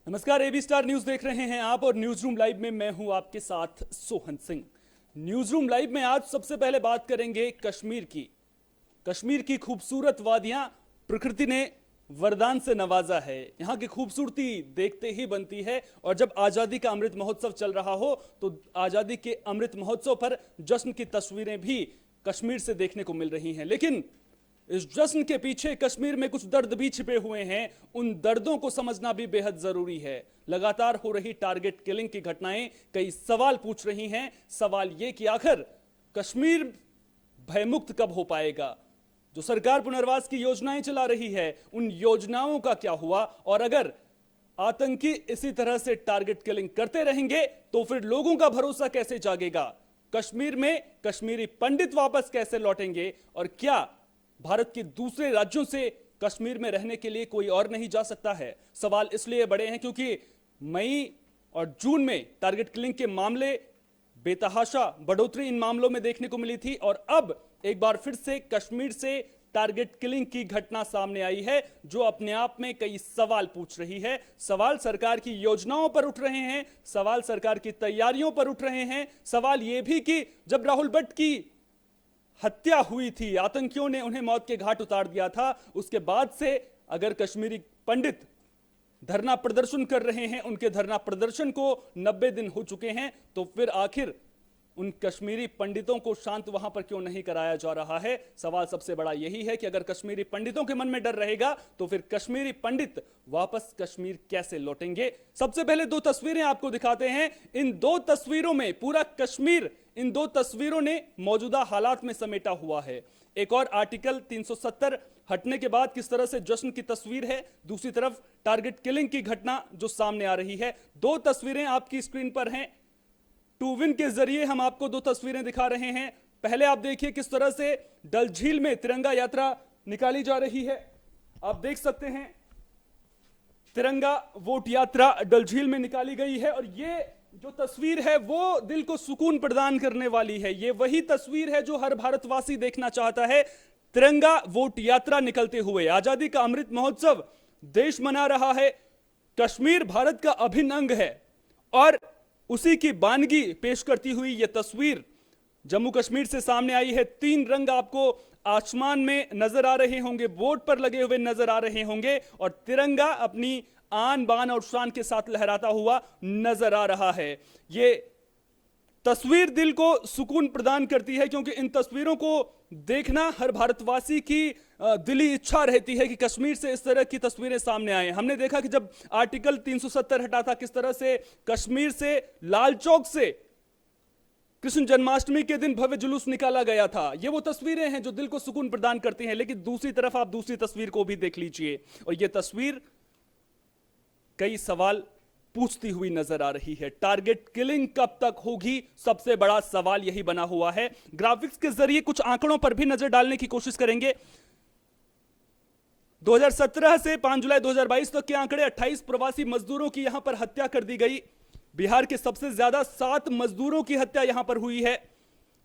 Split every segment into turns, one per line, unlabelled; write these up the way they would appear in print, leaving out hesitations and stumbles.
नमस्कार, AB star news देख रहे हैं आप और न्यूज रूम लाइव में मैं हूं आपके साथ Sohan Singh. News room live में आज सबसे पहले बात करेंगे कश्मीर की खूबसूरत वादियां प्रकृति ने वरदान से नवाजा है। यहाँ की खूबसूरती देखते ही बनती है और जब आजादी का अमृत महोत्सव चल रहा हो तो आजादी के अमृत महोत्सव पर जश्न की तस्वीरें भी कश्मीर से देखने को मिल रही हैं। लेकिन इस जश्न के पीछे कश्मीर में कुछ दर्द भी छिपे हुए हैं। उन दर्दों को समझना भी बेहद जरूरी है। लगातार हो रही टारगेट किलिंग की घटनाएं कई सवाल पूछ रही हैं। सवाल ये कि आखिर कश्मीर भयमुक्त कब हो पाएगा? जो सरकार पुनर्वास की योजनाएं चला रही है, उन योजनाओं का क्या हुआ? और अगर आतंकी इसी तरह से टारगेट किलिंग करते रहेंगे तो फिर लोगों का भरोसा कैसे जागेगा? कश्मीर में कश्मीरी पंडित वापस कैसे लौटेंगे? और क्या भारत के दूसरे राज्यों से कश्मीर में रहने के लिए कोई और नहीं जा सकता है? सवाल इसलिए बड़े हैं क्योंकि मई और जून में टारगेट किलिंग के मामले बेतहाशा बढ़ोतरी इन मामलों में देखने को मिली थी और अब एक बार फिर से कश्मीर से टारगेट किलिंग की घटना सामने आई है जो अपने आप में कई सवाल पूछ रही है। सवाल सरकार की योजनाओं पर उठ रहे हैं, सवाल सरकार की तैयारियों पर उठ रहे हैं, सवाल यह भी कि जब राहुल भट्ट की हत्या हुई थी, आतंकियों ने उन्हें मौत के घाट उतार दिया था, उसके बाद से अगर कश्मीरी पंडित धरना प्रदर्शन कर रहे हैं, उनके धरना प्रदर्शन को 90 दिन हो चुके हैं, तो फिर आखिर उन कश्मीरी पंडितों को शांत वहां पर क्यों नहीं कराया जा रहा है? सवाल सबसे बड़ा यही है कि अगर कश्मीरी पंडितों के मन में डर रहेगा तो फिर कश्मीरी पंडित वापस कश्मीर कैसे लौटेंगे? सबसे पहले दो तस्वीरें आपको दिखाते हैं। इन दो तस्वीरों में पूरा कश्मीर इन दो तस्वीरों ने मौजूदा हालात में समेटा हुआ है। एक और आर्टिकल 370 हटने के बाद किस तरह से जश्न की तस्वीर है, दूसरी तरफ टारगेट किलिंग की घटना जो सामने आ रही है। दो तस्वीरें आपकी स्क्रीन पर हैं। टू विन के जरिए हम आपको दो तस्वीरें दिखा रहे हैं। पहले आप देखिए किस तरह से डल झील में तिरंगा यात्रा निकाली जा रही है। आप देख सकते हैं तिरंगा वोट यात्रा डल झील में निकाली गई है और ये जो तस्वीर है वो दिल को सुकून प्रदान करने वाली है। ये वही तस्वीर है जो हर भारतवासी देखना चाहता है। तिरंगा वोट यात्रा निकलते हुए आजादी का अमृत महोत्सव देश मना रहा है। कश्मीर भारत का अभिन्न अंग है और उसी की बानगी पेश करती हुई यह तस्वीर जम्मू कश्मीर से सामने आई है। तीन रंग आपको आसमान में नजर आ रहे होंगे, बोर्ड पर लगे हुए नजर आ रहे होंगे और तिरंगा अपनी आन बान और शान के साथ लहराता हुआ नजर आ रहा है। ये तस्वीर दिल को सुकून प्रदान करती है क्योंकि इन तस्वीरों को देखना हर भारतवासी की दिली इच्छा रहती है कि कश्मीर से इस तरह की तस्वीरें सामने आए। हमने देखा कि जब आर्टिकल 370 हटा था, किस तरह से कश्मीर से लाल चौक से कृष्ण जन्माष्टमी के दिन भव्य जुलूस निकाला गया था। ये वो तस्वीरें हैं जो दिल को सुकून प्रदान करती हैं। लेकिन दूसरी तरफ आप दूसरी तस्वीर को भी देख लीजिए और यह तस्वीर कई सवाल पूछती हुई नजर आ रही है। टारगेट किलिंग कब तक होगी? सबसे बड़ा सवाल यही बना हुआ है। ग्राफिक्स के जरिए कुछ आंकड़ों पर भी नजर डालने की कोशिश करेंगे। 2017 से 5 जुलाई 2022 तक के आंकड़े, 28 प्रवासी मजदूरों की यहां पर हत्या कर दी गई। बिहार के सबसे ज्यादा 7 मजदूरों की हत्या यहां पर हुई है।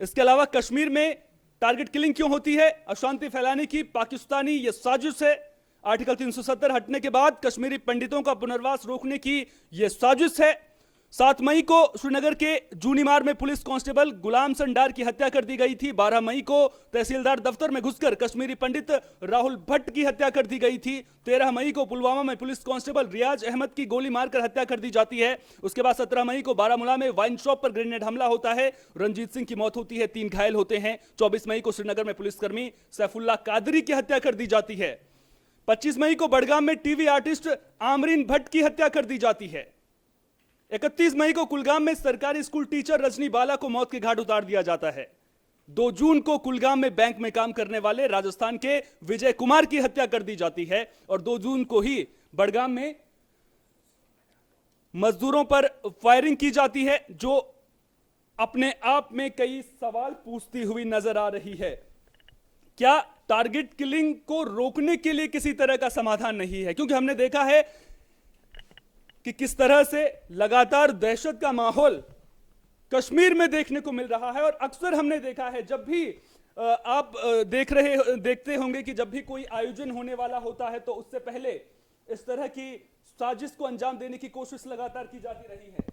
इसके अलावा कश्मीर में टारगेट किलिंग क्यों होती है? अशांति फैलाने की पाकिस्तानी यह साजिश है। आर्टिकल 370 हटने के बाद कश्मीरी पंडितों का पुनर्वास रोकने की यह साजिश है। 7 मई को श्रीनगर के जूनीमार में पुलिस कांस्टेबल गुलाम संडार की हत्या कर दी गई थी। 12 मई को तहसीलदार दफ्तर में घुसकर कश्मीरी पंडित राहुल भट्ट की हत्या कर दी गई थी। 13 मई को पुलवामा में पुलिस कांस्टेबल रियाज अहमद की गोली मारकर हत्या कर दी जाती है। उसके बाद 17 मई को बारामूला में वाइन शॉप पर ग्रेनेड हमला होता है। रंजीत सिंह की मौत होती है, 3 घायल होते हैं। 24 मई को श्रीनगर में पुलिसकर्मी सैफुल्ला कादरी की हत्या कर दी जाती है। 25 मई को बड़गाम में टीवी आर्टिस्ट आमरीन भट्ट की हत्या कर दी जाती है। 31 मई को कुलगाम में सरकारी स्कूल टीचर रजनी बाला को मौत के घाट उतार दिया जाता है। 2 जून को कुलगाम में बैंक में काम करने वाले राजस्थान के विजय कुमार की हत्या कर दी जाती है और 2 जून को ही बड़गाम में मजदूरों पर फायरिंग की जाती है जो अपने आप में कई सवाल पूछती हुई नजर आ रही है। क्या टारगेट किलिंग को रोकने के लिए किसी तरह का समाधान नहीं है? क्योंकि हमने देखा है कि किस तरह से लगातार दहशत का माहौल कश्मीर में देखने को मिल रहा है और अक्सर हमने देखा है जब भी आप देखते होंगे कि जब भी कोई आयोजन होने वाला होता है तो उससे पहले इस तरह की साजिश को अंजाम देने की कोशिश लगातार की जाती रही है।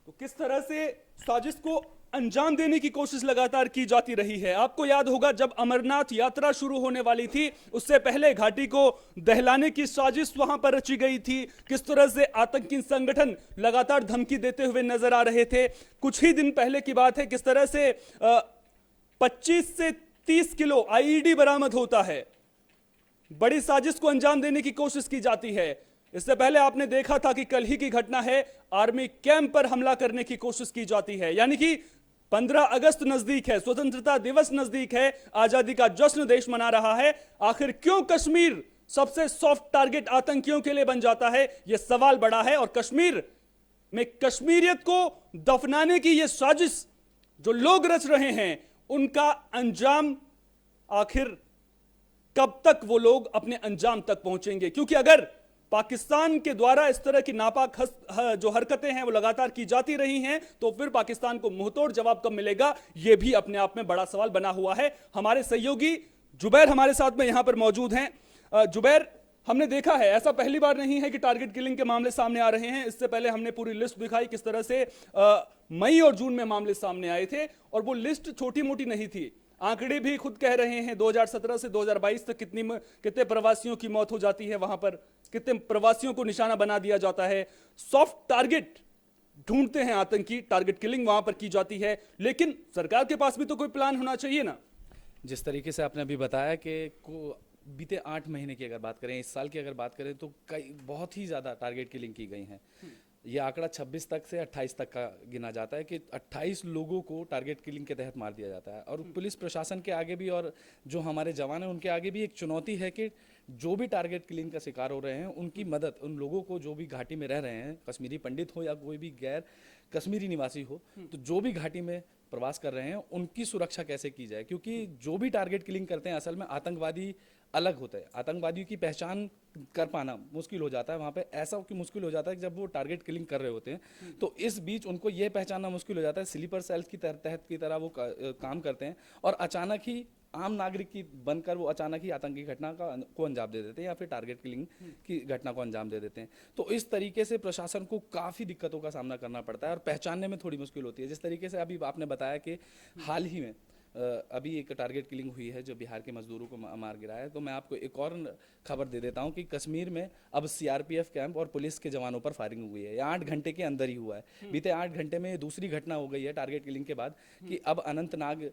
तो किस तरह से साजिश को अंजाम देने की कोशिश लगातार की जाती रही है। आपको याद होगा जब अमरनाथ यात्रा शुरू होने वाली थी, उससे पहले घाटी को दहलाने की साजिश वहां पर रची गई थी। किस तरह से आतंकी संगठन लगातार धमकी देते हुए नजर आ रहे थे। कुछ ही दिन पहले की बात है, किस तरह से 25 से 30 किलो आईईडी बरामद होता है। बड़ी साजिश को अंजाम देने की कोशिश की जाती है। इससे पहले आपने देखा था कि कल ही की घटना है, आर्मी कैंप पर हमला करने की कोशिश की जाती है। यानी कि 15 अगस्त नजदीक है, स्वतंत्रता दिवस नजदीक है, आजादी का जश्न देश मना रहा है। आखिर क्यों कश्मीर सबसे सॉफ्ट टारगेट आतंकियों के लिए बन जाता है, यह सवाल बड़ा है। और कश्मीर में कश्मीरियत को दफनाने की यह साजिश जो लोग रच रहे हैं, उनका अंजाम आखिर कब तक वो लोग अपने अंजाम तक पहुंचेंगे। क्योंकि अगर पाकिस्तान के द्वारा इस तरह की नापाक जो हरकतें हैं वो लगातार की जाती रही हैं, तो फिर पाकिस्तान को मुंहतोड़ जवाब कब मिलेगा, यह भी अपने आप में बड़ा सवाल बना हुआ है। हमारे सहयोगी जुबैर हमारे साथ में यहां पर मौजूद हैं। जुबैर, हमने देखा है, ऐसा पहली बार नहीं है कि टारगेट किलिंग के मामले सामने आ रहे हैं। इससे पहले हमने पूरी लिस्ट दिखाई किस तरह से मई और जून में मामले सामने आए थे, और वो लिस्ट छोटी मोटी नहीं थी। आंकड़े भी खुद कह रहे हैं 2017 से 2022 तक कितने प्रवासियों की मौत हो जाती है, वहां पर कितने प्रवासियों को निशाना बना दिया जाता है। सॉफ्ट टारगेट ढूंढते हैं आतंकी, टारगेट किलिंग वहां पर की जाती है। लेकिन सरकार के पास भी तो कोई प्लान होना चाहिए ना।
जिस तरीके से आपने अभी बताया कि बीते 8 महीने की अगर बात करें, इस साल की अगर बात करें, तो कई बहुत ही ज़्यादा टारगेट किलिंग की गई हैं। ये आंकड़ा 26 तक से 28 तक का गिना जाता है कि 28 लोगों को टारगेट किलिंग के तहत मार दिया जाता है। और पुलिस प्रशासन के आगे भी और जो हमारे जवान हैं उनके आगे भी एक चुनौती है कि जो भी टारगेट किलिंग का शिकार हो रहे हैं, उनकी मदद, उन लोगों को जो भी घाटी में रह रहे हैं, कश्मीरी पंडित हो या कोई भी गैर कश्मीरी निवासी हो, तो जो भी घाटी में प्रवास कर रहे हैं उनकी सुरक्षा कैसे की जाए। क्योंकि जो भी टारगेट किलिंग करते हैं असल में आतंकवादी अलग होता है। आतंकवादियों की पहचान कर पाना मुश्किल हो जाता है वहाँ पे। ऐसा कि मुश्किल हो जाता है कि जब वो टारगेट किलिंग कर रहे होते हैं तो इस बीच उनको ये पहचानना मुश्किल हो जाता है। स्लीपर सेल्स की तहत की तरह वो काम करते हैं और अचानक ही आम नागरिक की बनकर वो अचानक ही आतंकी घटना को अंजाम दे देते हैं या फिर टारगेट किलिंग की घटना को अंजाम दे देते हैं। तो इस तरीके से प्रशासन को काफ़ी दिक्कतों का सामना करना पड़ता है और पहचानने में थोड़ी मुश्किल होती है। जिस तरीके से अभी आपने बताया कि हाल ही में अभी एक टारगेट किलिंग हुई है जो बिहार के मजदूरों को मार गिराया है, तो मैं आपको एक और खबर दे देता हूं कि कश्मीर में अब सीआरपीएफ कैंप और पुलिस के जवानों पर फायरिंग हुई है। ये 8 घंटे के अंदर ही हुआ है। बीते 8 घंटे में दूसरी घटना हो गई है टारगेट किलिंग के बाद कि अब अनंतनाग,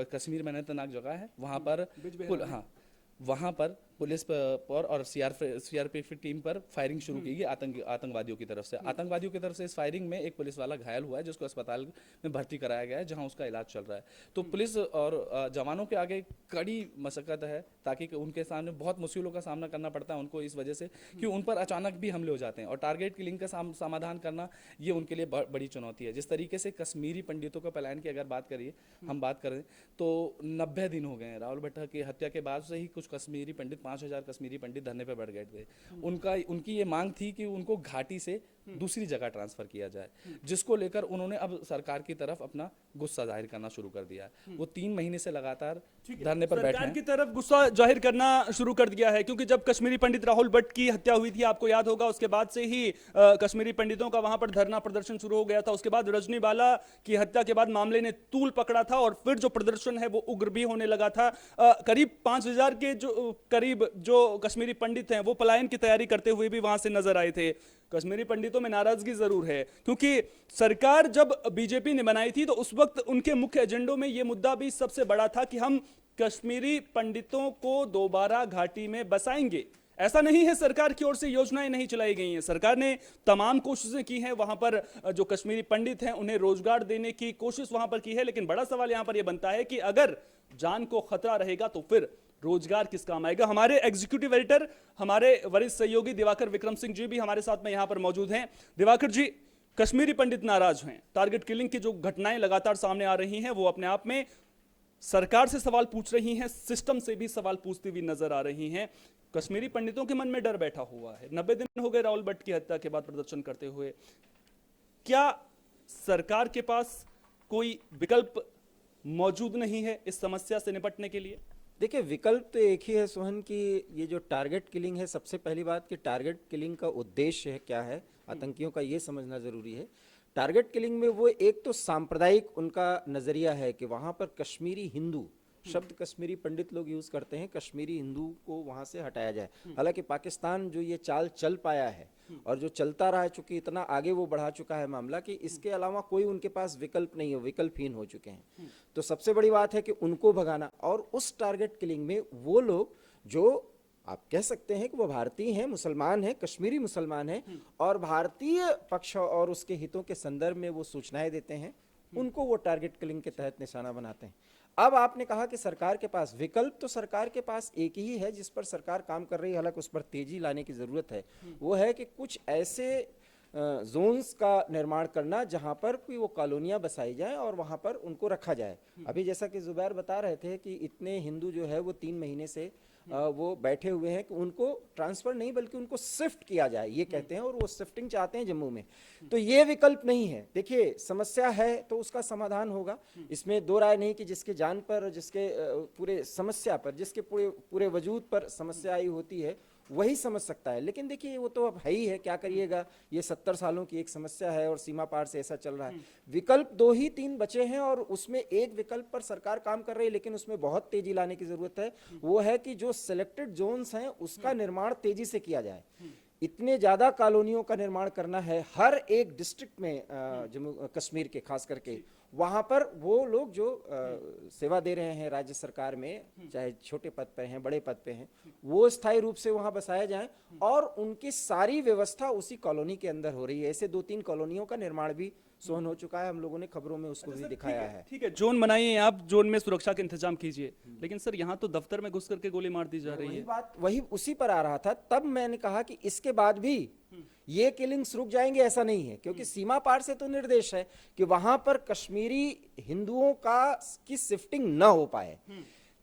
कश्मीर में अनंतनाग जगह है, वहाँ पर वहाँ पर पुलिस पर और सीआरपीएफ टीम पर फायरिंग शुरू की गई आतंकवादियों की तरफ से। आतंकवादियों की तरफ से इस फायरिंग में एक पुलिस वाला घायल हुआ है जिसको अस्पताल में भर्ती कराया गया है जहां उसका इलाज चल रहा है। तो पुलिस और जवानों के आगे कड़ी मशक्कत है ताकि उनके सामने बहुत मुश्किलों का सामना करना पड़ता है उनको, इस वजह से कि उन पर अचानक भी हमले हो जाते हैं और टारगेट किलिंग का समाधान करना ये उनके लिए बड़ी चुनौती है। जिस तरीके से कश्मीरी पंडितों का पलायन की अगर हम बात करें तो 90 दिन हो गए हैं। राहुल भट्टा की हत्या के बाद से ही कुछ कश्मीरी पंडित, 5000 कश्मीरी पंडित धरने पर बैठ गए थे। उनकी ये मांग थी कि उनको घाटी से दूसरी जगह ट्रांसफर किया जाए, जिसको लेकर उन्होंने अब सरकार की तरफ अपना गुस्सा जाहिर करना शुरू कर दिया है। वो 3 महीने से लगातार धरने पर बैठे हैं।
सरकार की तरफ गुस्सा जाहिर करना शुरू कर दिया है क्योंकि जब कश्मीरी पंडित राहुल भट्ट की हत्या हुई थी, आपको याद होगा, उसके बाद से ही कश्मीरी पंडितों का वहां पर धरना प्रदर्शन शुरू हो गया था। उसके बाद रजनी बाला की हत्या के बाद मामले ने तूल पकड़ा था और फिर जो प्रदर्शन है वो उग्र भी होने लगा था। करीब 5000 के जो कश्मीरी पंडित हैं वो पलायन की तैयारी करते हुए भी वहां से नजर आए थे। कश्मीरी पंडितों में नाराजगी जरूर है क्योंकि सरकार जब बीजेपी ने बनाई थी तो उस वक्त उनके मुख्य एजेंडों में यह मुद्दा भी सबसे बड़ा था कि हम कश्मीरी पंडितों को दोबारा घाटी में बसाएंगे। ऐसा नहीं है सरकार की ओर से योजनाएं नहीं चलाई गई हैं, सरकार ने तमाम कोशिशें की हैं, वहां पर जो कश्मीरी पंडित हैं उन्हें रोजगार देने की कोशिश वहां पर की है। लेकिन बड़ा सवाल यहां पर यह बनता है कि अगर जान को खतरा रहेगा तो फिर रोजगार किस काम आएगा। हमारे एग्जीक्यूटिव एडिटर, हमारे वरिष्ठ सहयोगी दिवाकर विक्रम सिंह जी भी हमारे साथ में यहां पर मौजूद हैं। दिवाकर जी, कश्मीरी पंडित नाराज हैं, टारगेट किलिंग की जो घटनाएं लगातार सामने आ रही हैं वो अपने आप में सरकार से सवाल पूछ रही हैं, सिस्टम से भी सवाल पूछती हुई नजर आ रही हैं। कश्मीरी पंडितों के मन में डर बैठा हुआ है। 90 दिन हो गए राहुल भट्ट की हत्या के बाद प्रदर्शन करते हुए। क्या सरकार के पास कोई विकल्प मौजूद नहीं है इस समस्या से निपटने के लिए?
देखिए, विकल्प तो एक ही है सोहन कि ये जो टारगेट किलिंग है, सबसे पहली बात कि टारगेट किलिंग का उद्देश्य है क्या है, आतंकियों का ये समझना ज़रूरी है। टारगेट किलिंग में वो एक तो सांप्रदायिक उनका नज़रिया है कि वहाँ पर कश्मीरी हिंदू शब्द कश्मीरी पंडित लोग यूज़ करते हैं, कश्मीरी हिंदू को वहाँ से हटाया जाए। हालांकि पाकिस्तान जो ये चाल चल पाया है और जो चलता रहा है, चूंकि इतना आगे वो बढ़ा चुका है मामला कि इसके अलावा कोई उनके पास विकल्प नहीं है, विकल्पहीन हो चुके हैं। तो सबसे बड़ी बात है कि उनको भगाना, और उस टारगेट किलिंग में वो लोग जो आप कह सकते हैं कि वो भारतीय हैं, मुसलमान हैं, कश्मीरी मुसलमान हैं और भारतीय पक्ष और उसके हितों के संदर्भ में वो सूचनाएं देते हैं, उनको वो टारगेट किलिंग के तहत निशाना बनाते हैं। अब आपने कहा कि सरकार के पास विकल्प, तो सरकार के पास एक ही है जिस पर सरकार काम कर रही है, हालांकि उस पर तेजी लाने की जरूरत है। वो है कि कुछ ऐसे जोन्स का निर्माण करना जहां पर कोई वो कॉलोनियां बसाई जाए और वहां पर उनको रखा जाए। अभी जैसा कि जुबैर बता रहे थे कि इतने हिंदू जो है वो 3 महीने से वो बैठे हुए हैं कि उनको ट्रांसफर नहीं बल्कि उनको शिफ्ट किया जाए, ये कहते हैं, और वो शिफ्टिंग चाहते हैं जम्मू में। तो ये विकल्प नहीं है। देखिए, समस्या है तो उसका समाधान होगा, इसमें दो राय नहीं कि जिसके जान पर, जिसके पूरे समस्या पर, जिसके पूरे वजूद पर समस्या आई होती है वही समझ सकता है। लेकिन देखिए, वो तो अब है ही है, क्या करिएगा, ये 70 सालों की एक समस्या है और सीमा पार से ऐसा चल रहा है। विकल्प 2 ही 3 बचे हैं और उसमें एक विकल्प पर सरकार काम कर रही है, लेकिन उसमें बहुत तेजी लाने की जरूरत है। वो है कि जो सिलेक्टेड जोन्स हैं उसका निर्माण तेजी से किया जाए। इतने ज्यादा कॉलोनियों का निर्माण करना है हर एक डिस्ट्रिक्ट में, जम्मू कश्मीर के खास करके वहां पर वो लोग जो सेवा दे रहे हैं राज्य सरकार में, चाहे छोटे पद पे हैं बड़े पद पे हैं, वो स्थायी रूप से वहां बसाया जाए और उनकी सारी व्यवस्था उसी कॉलोनी के अंदर हो रही है। ऐसे 2-3 कॉलोनियों का निर्माण भी सोहन हो चुका है, हम लोगों ने खबरों में उसको भी दिखाया है।
ठीक है, जोन बनाइए आप, जोन में सुरक्षा का इंतजाम कीजिए, लेकिन सर यहाँ तो दफ्तर में घुस करके गोली मार दी जा रही है।
बात वही उसी पर आ रहा था, तब मैंने कहा कि इसके बाद भी ये किलिंग्स रुक जाएंगे ऐसा नहीं है, क्योंकि सीमा पार से तो निर्देश है कि वहां पर कश्मीरी हिंदुओं की शिफ्टिंग न हो पाए।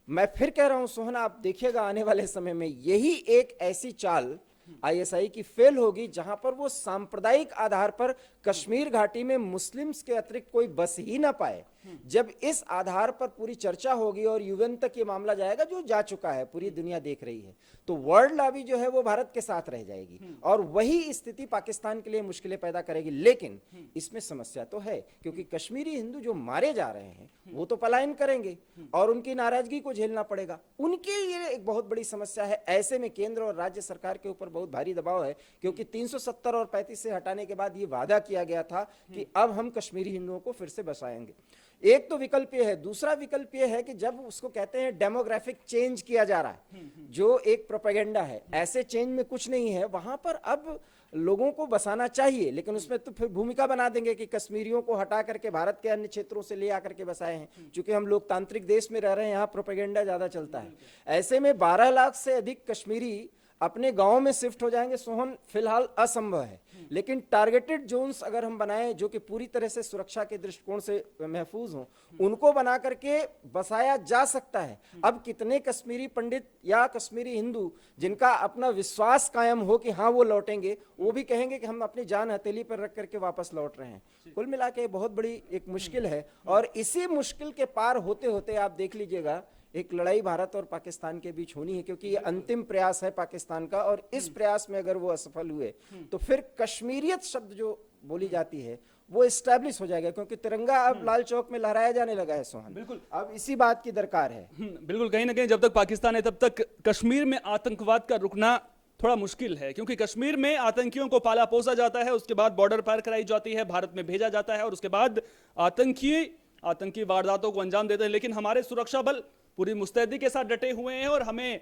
मैं फिर कह रहा हूं सोहना, आप देखिएगा आने वाले समय में यही एक ऐसी चाल आईएसआई की फेल होगी जहां पर वो सांप्रदायिक आधार पर कश्मीर घाटी में मुस्लिम्स के अतिरिक्त कोई बस ही ना पाए। जब इस आधार पर पूरी चर्चा होगी और यूएन तक ये मामला जाएगा, जो जा चुका है, पूरी दुनिया देख रही है, तो वर्ल्ड लॉबी जो है वो भारत के साथ रह जाएगी और वही स्थिति पाकिस्तान के लिए मुश्किलें पैदा करेगी। लेकिन इसमें समस्या तो है, क्योंकि कश्मीरी हिंदू जो मारे जा रहे हैं वो तो पलायन करेंगे और उनकी नाराजगी को झेलना पड़ेगा, उनके लिए एक बहुत बड़ी समस्या है। ऐसे में केंद्र और राज्य सरकार के ऊपर बहुत भारी दबाव है, क्योंकि 370 और 35 से हटाने के बाद ये वादा किया गया था कि अब हम कश्मीरी हिंदुओं को फिर से बसाएंगे। एक तो विकल्प ये है, दूसरा विकल्प ये है कि जब उसको कहते हैं डेमोग्राफिक चेंज किया जा रहा है, जो एक प्रोपेगेंडा है, ऐसे चेंज में कुछ नहीं है, वहां पर अब लोगों को बसाना चाहिए, लेकिन उसमें तो फिर भूमिका बना देंगे कि कश्मीरियों को हटा करके भारत के अन्य क्षेत्रों से ले आकर के बसाए हैं। चूंकि हम लोकतांत्रिक देश में रह रहे हैं, यहाँ प्रोपेगेंडा ज्यादा चलता है। ऐसे में 12 लाख से अधिक कश्मीरी अपने गांव में शिफ्ट हो जाएंगे सोहन, फिलहाल असंभव है। लेकिन टारगेटेड जोन्स अगर हम बनाएं जो कि पूरी तरह से सुरक्षा के दृष्टिकोण से महफूज हों, उनको बना करके बसाया जा सकता है। अब कितने कश्मीरी पंडित या कश्मीरी हिंदू जिनका अपना विश्वास कायम हो कि हाँ वो लौटेंगे, वो भी कहेंगे कि हम अपनी जान हथेली पर रख करके वापस लौट रहे हैं। कुल मिला के बहुत बड़ी एक मुश्किल है और इसी मुश्किल के पार होते होते आप देख लीजिएगा एक लड़ाई भारत और पाकिस्तान के बीच होनी है, क्योंकि ये अंतिम प्रयास है पाकिस्तान का और इस प्रयास में अगर वो असफल हुए तो फिर कश्मीरियत शब्द जो बोली जाती है वो एस्टैब्लिश हो जाएगा, क्योंकि तिरंगा अब लाल चौक में लहराया जाने लगा है सोहन।
बिल्कुल,
अब इसी बात की दरकार है।
बिल्कुल, कहीं ना कहीं जब तक पाकिस्तान है तब तक कश्मीर में आतंकवाद का रुकना थोड़ा मुश्किल है, क्योंकि कश्मीर में आतंकियों को पाला पोसा जाता है, उसके बाद बॉर्डर पार कराई जाती है, भारत में भेजा जाता है और उसके बाद आतंकी वारदातों को अंजाम देते हैं। लेकिन हमारे सुरक्षा बल पूरी मुस्तैदी के साथ डटे हुए हैं और हमें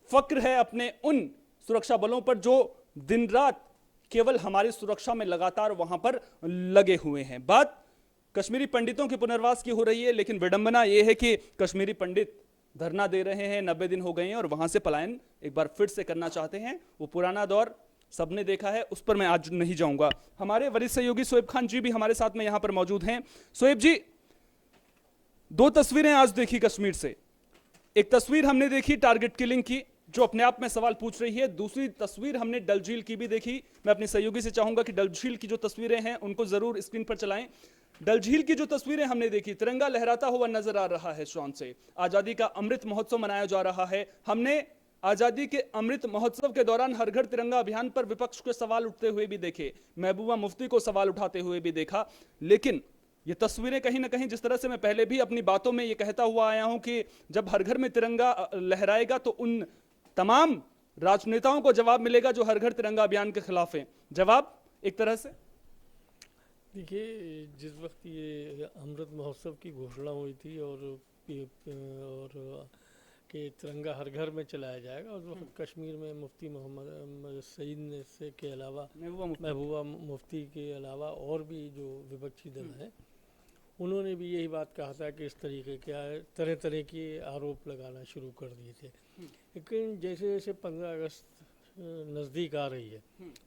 फक्र है अपने उन सुरक्षा बलों पर जो दिन रात केवल हमारी सुरक्षा में लगातार वहां पर लगे हुए हैं। बात कश्मीरी पंडितों के पुनर्वास की हो रही है, लेकिन विडंबना यह है कि कश्मीरी पंडित धरना दे रहे हैं, 90 दिन हो गए हैं और वहां से पलायन एक बार फिर से करना चाहते हैं। वो पुराना दौर सबने देखा है, उस पर मैं आज नहीं जाऊंगा। हमारे वरिष्ठ सहयोगी शोएब खान जी भी हमारे साथ में यहां पर मौजूद हैं। शोएब जी, 2 तस्वीरें आज देखी कश्मीर से। एक तस्वीर हमने देखी टारगेट किलिंग की, जो अपने आप में सवाल पूछ रही है। दूसरी तस्वीर हमने डल झील की भी देखी। मैं अपने सहयोगी से चाहूंगा कि डल झील की जो तस्वीरें हैं उनको जरूर स्क्रीन पर चलाएं। डल झील की जो तस्वीरें हमने देखी, तिरंगा लहराता हुआ नजर आ रहा है शान से। आजादी का अमृत महोत्सव मनाया जा रहा है। हमने आजादी के अमृत महोत्सव के दौरान हर घर तिरंगा अभियान पर विपक्ष के सवाल उठते हुए भी देखे, महबूबा मुफ्ती को सवाल उठाते हुए भी देखा। लेकिन ये तस्वीरें कहीं ना कहीं, जिस तरह से मैं पहले भी अपनी बातों में ये कहता हुआ आया हूं कि जब हर घर में तिरंगा लहराएगा तो उन तमाम राजनेताओं को जवाब मिलेगा जो हर घर तिरंगा अभियान के खिलाफ हैं। जवाब एक तरह से
देखिए, जिस वक्त ये अमृत महोत्सव की घोषणा हुई थी और कि तिरंगा हर घर में चलाया जाएगा, उस वक्त कश्मीर में मुफ्ती मोहम्मद सईद ने से के अलावा महबूबा मुफ्ती के अलावा और भी जो विपक्षी दल हैं उन्होंने भी यही बात कहा था कि इस तरीके के तरह तरह के आरोप लगाना शुरू कर दिए थे। लेकिन जैसे जैसे 15 अगस्त नज़दीक आ रही है,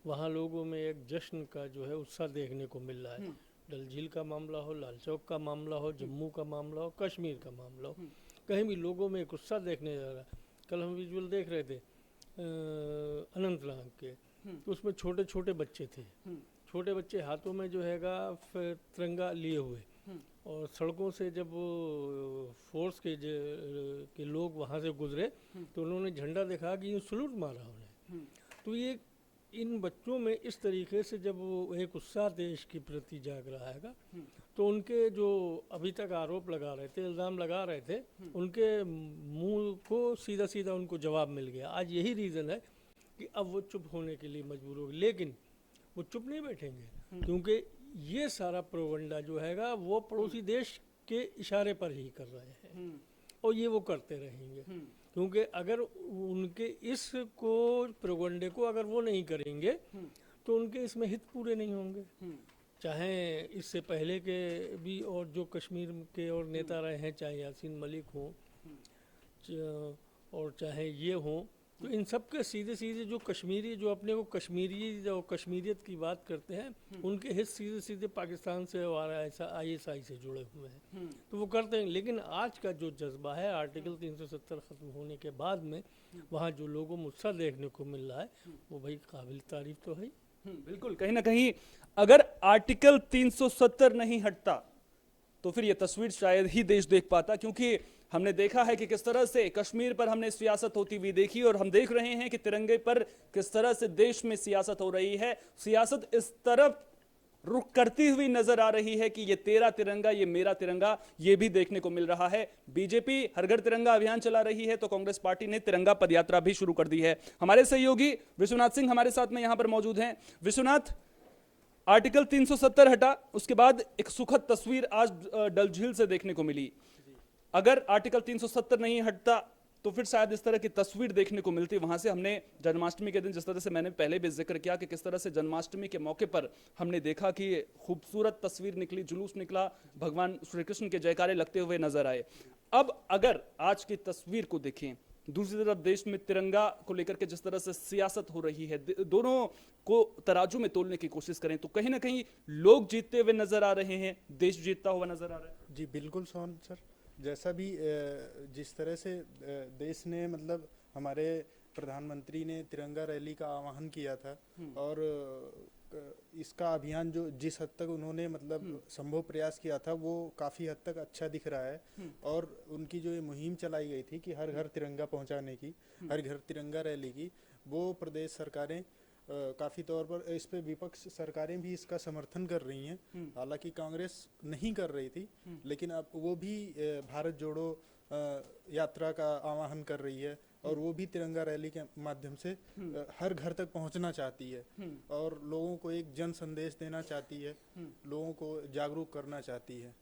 वहाँ लोगों में एक जश्न का जो है उत्साह देखने को मिल रहा है। डल झील का मामला हो, लाल चौक का मामला हो, जम्मू का मामला हो, कश्मीर का मामला हो, कहीं भी लोगों में एक उत्साह देखने जा रहा है। कल हम विजुअल देख रहे थे अनंतनाग के, तो उसमें छोटे छोटे बच्चे थे, छोटे बच्चे हाथों में जो हैगा तिरंगा लिए हुए, और सड़कों से जब फोर्स के लोग वहाँ से गुजरे तो उन्होंने झंडा दिखा कि यूँ सलूट मारा उन्हें। तो ये इन बच्चों में इस तरीके से जब वो एक उत्साह देश के प्रति जाग रहा है, तो उनके जो अभी तक आरोप लगा रहे थे, इल्ज़ाम लगा रहे थे, उनके मुंह को सीधा सीधा उनको जवाब मिल गया। आज यही रीज़न है कि अब वो चुप होने के लिए मजबूर हो गए, लेकिन वो चुप नहीं बैठेंगे, क्योंकि ये सारा प्रोपगेंडा जो हैगा वो पड़ोसी देश के इशारे पर ही कर रहे हैं और ये वो करते रहेंगे। क्योंकि अगर उनके इस को प्रोपगेंडे को अगर वो नहीं करेंगे तो उनके इसमें हित पूरे नहीं होंगे। चाहे इससे पहले के भी और जो कश्मीर के और नेता रहे हैं, चाहे यासीन मलिक हों और चाहे ये हों, तो इन सब के सीधे सीधे जो कश्मीरी, जो अपने को कश्मीरी जो कश्मीरियत की बात करते हैं, उनके हित सीधे सीधे पाकिस्तान से और ISI से जुड़े हुए हैं, तो वो करते हैं। लेकिन आज का जो जज्बा है आर्टिकल 370 ख़त्म होने के बाद में वहाँ जो लोगों में उत्साह देखने को मिल रहा है, वो भाई काबिल तारीफ तो है।
बिल्कुल, कहीं ना कहीं अगर आर्टिकल 370 नहीं हटता तो फिर ये तस्वीर शायद ही देश देख पाता, क्योंकि हमने देखा है कि किस तरह से कश्मीर पर हमने सियासत होती हुई देखी और हम देख रहे हैं कि तिरंगे पर किस तरह से देश में सियासत हो रही है। सियासत इस तरफ रुख करती हुई नजर आ रही है कि ये तेरा तिरंगा, ये मेरा तिरंगा, ये भी देखने को मिल रहा है। बीजेपी हर घर तिरंगा अभियान चला रही है तो कांग्रेस पार्टी ने तिरंगा पदयात्रा भी शुरू कर दी है। हमारे सहयोगी विश्वनाथ सिंह हमारे साथ में यहां पर मौजूद हैं। विश्वनाथ, आर्टिकल 370 हटा, उसके बाद एक सुखद तस्वीर आज डल झील से देखने को मिली। अगर आर्टिकल 370 नहीं हटता तो फिर शायद इस तरह की तस्वीर देखने को मिलती। वहां से हमने जन्माष्टमी के दिन, जिस तरह से मैंने पहले भी जिक्र किया कि किस तरह से जन्माष्टमी के मौके पर हमने देखा कि खूबसूरत तस्वीर निकली, जुलूस निकला, भगवान श्री कृष्ण के जयकारे लगते हुए नजर आए। अब अगर आज की तस्वीर को देखें, दूसरी तरफ देश में तिरंगा को लेकर के जिस तरह से सियासत हो रही है, दोनों को तराजू में तोलने की कोशिश करें तो कहीं ना कहीं लोग जीतते हुए नजर आ रहे हैं, देश जीतता हुआ नजर आ रहा है।
जी बिल्कुल सोहन सर, जैसा भी जिस तरह से देश ने, मतलब हमारे प्रधानमंत्री ने तिरंगा रैली का आह्वान किया था और इसका अभियान जो जिस हद तक उन्होंने मतलब संभव प्रयास किया था वो काफ़ी हद तक अच्छा दिख रहा है। और उनकी जो ये मुहिम चलाई गई थी कि हर घर तिरंगा पहुंचाने की, हर घर तिरंगा रैली की, वो प्रदेश सरकारें काफ़ी तौर पर, इस पे विपक्ष सरकारें भी इसका समर्थन कर रही हैं। हालांकि कांग्रेस नहीं कर रही थी, लेकिन अब वो भी भारत जोड़ो यात्रा का आह्वान कर रही है और वो भी तिरंगा रैली के माध्यम से हर घर तक पहुंचना चाहती है और लोगों को एक जन संदेश देना चाहती है, लोगों को जागरूक करना चाहती है।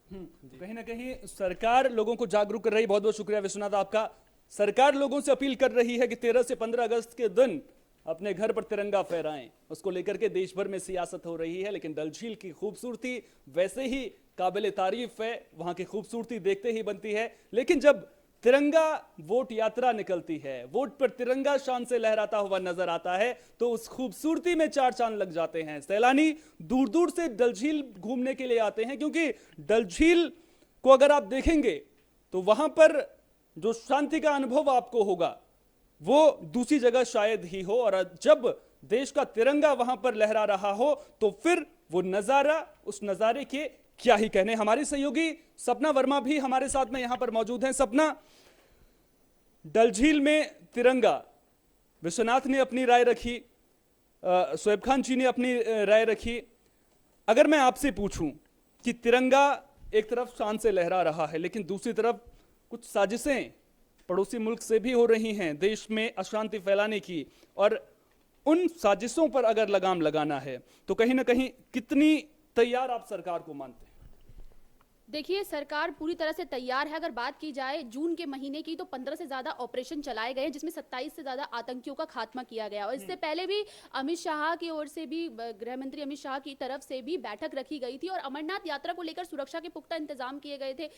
कहीं ना कहीं सरकार लोगों को जागरूक कर रही है। बहुत बहुत शुक्रिया विश्वनाथ आपका। सरकार लोगों से अपील कर रही है कि 13 से 15 अगस्त के दिन अपने घर पर तिरंगा फहराएं। उसको लेकर के देश भर में सियासत हो रही है, लेकिन डल झील की खूबसूरती वैसे ही काबिल तारीफ है, वहां की खूबसूरती देखते ही बनती है। लेकिन जब तिरंगा वोट यात्रा निकलती है, वोट पर तिरंगा शान से लहराता हुआ नजर आता है, तो उस खूबसूरती में चार चांद लग जाते हैं। सैलानी दूर दूर से डल झील घूमने के लिए आते हैं, क्योंकि डल झील को अगर आप देखेंगे तो वहां पर जो शांति का अनुभव आपको होगा वो दूसरी जगह शायद ही हो, और जब देश का तिरंगा वहां पर लहरा रहा हो तो फिर वो नजारा, उस नजारे के क्या ही कहने। हमारी सहयोगी सपना वर्मा भी हमारे साथ में यहां पर मौजूद हैं। सपना, डल झील में तिरंगा, विश्वनाथ ने अपनी राय रखी, शोएब खान जी ने अपनी राय रखी। अगर मैं आपसे पूछूं कि तिरंगा एक तरफ शान से लहरा रहा है, लेकिन दूसरी तरफ कुछ साजिशें पड़ोसी मुल्क से भी हो रही हैं देश में अशांति फैलाने की, और उन साजिशों पर अगर लगाम लगाना है तो कहीं ना कहीं कितनी तैयार आप सरकार को मानते हैं?
देखिए, सरकार पूरी तरह से तैयार है। अगर बात की जाए जून के महीने की, तो 15 से ज़्यादा ऑपरेशन चलाए गए, जिसमें 27 से ज़्यादा आतंकियों का खात्मा किया गया। और इससे पहले भी अमित शाह की ओर से भी, गृह मंत्री अमित शाह की तरफ से भी बैठक रखी गई थी और अमरनाथ यात्रा को लेकर सुरक्षा के पुख्ता इंतजाम किए गए थे।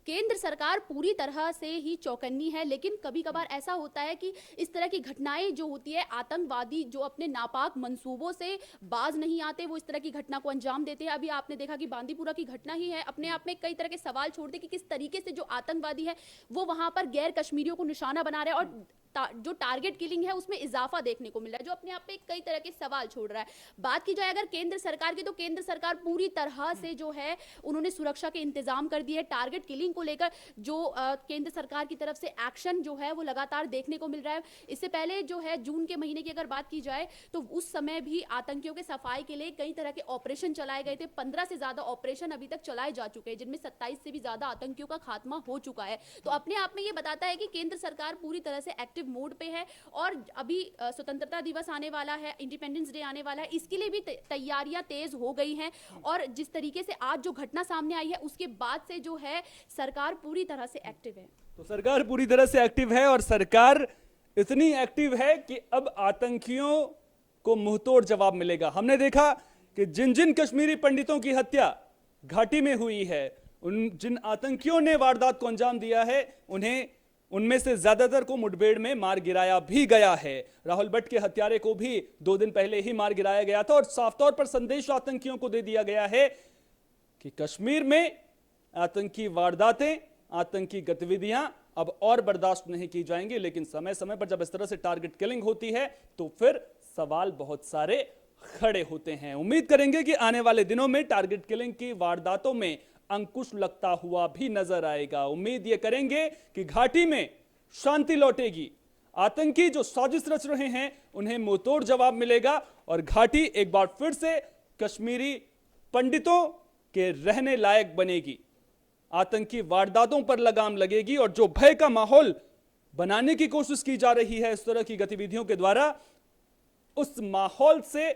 केंद्र सरकार पूरी तरह से ही चौकन्नी है, लेकिन कभी कभार ऐसा होता है कि इस तरह की घटनाएं जो होती है, आतंकवादी जो अपने नापाक मंसूबों से बाज नहीं आते, वो इस तरह की घटना को अंजाम देते हैं। अभी आपने देखा कि बांदीपुरा की घटना ही है, अपने आप में कई तरह के सवाल छोड़ते कि किस तरीके से जो आतंकवादी है वो वहां पर गैर कश्मीरियों को निशाना बना रहे हैं, और जो टारगेट किलिंग है उसमें इजाफा देखने को मिल रहा है, जो अपने आप में कई तरह के सवाल छोड़ रहा है। बात की जाए अगर केंद्र सरकार की, तो केंद्र सरकार पूरी तरह से जो है उन्होंने सुरक्षा के इंतजाम कर दिए। टारगेट किलिंग को लेकर जो केंद्र सरकार की तरफ से एक्शन जो है वो लगातार देखने को मिल रहा है। इससे पहले जो है जून के महीने की अगर बात की जाए तो उस समय भी आतंकियों के सफाई के लिए कई तरह के ऑपरेशन चलाए गए थे। 15 से ज्यादा ऑपरेशन अभी तक चलाए जा चुके हैं, जिनमें 27 से भी ज्यादा आतंकियों का खात्मा हो चुका है। तो अपने आप में ये बताता है कि केंद्र सरकार पूरी तरह से एक्टिव मोड पे है। और अभी स्वतंत्रता दिवस आने वाला है, इंडिपेंडेंस डे आने वाला है, इसके लिए भी तैयारियां तेज हो गई हैं। और जिस तरीके से आज जो घटना सामने आई है उसके बाद से जो है सरकार पूरी तरह से एक्टिव है।
तो सरकार पूरी तरह से एक्टिव है, और सरकार इतनी एक्टिव है कि अब आतंकियों को मुंहतोड़ जवाब मिलेगा। हमने देखा कि जिन जिन कश्मीरी पंडितों की हत्या घाटी में हुई है, उन जिन आतंकियों ने वारदात को अंजाम दिया है, उनमें से ज्यादातर को मुठभेड़ में मार गिराया भी गया है। राहुल भट्ट के हत्यारे को भी 2 दिन पहले ही मार गिराया गया था, और साफ तौर पर संदेश आतंकियों को दे दिया गया है कि कश्मीर में आतंकी वारदातें, आतंकी गतिविधियां अब और बर्दाश्त नहीं की जाएंगी। लेकिन समय समय पर जब इस तरह से टारगेट किलिंग होती है तो फिर सवाल बहुत सारे खड़े होते हैं। उम्मीद करेंगे कि आने वाले दिनों में टारगेट किलिंग की वारदातों में अंकुश लगता हुआ भी नजर आएगा। उम्मीद ये करेंगे कि घाटी में शांति लौटेगी, आतंकी जो साजिश रच रहे हैं उन्हें मुंहतोड़ जवाब मिलेगा, और घाटी एक बार फिर से कश्मीरी पंडितों के रहने लायक बनेगी। आतंकी वारदातों पर लगाम लगेगी, और जो भय का माहौल बनाने की कोशिश की जा रही है इस तरह की गतिविधियों के द्वारा, उस माहौल से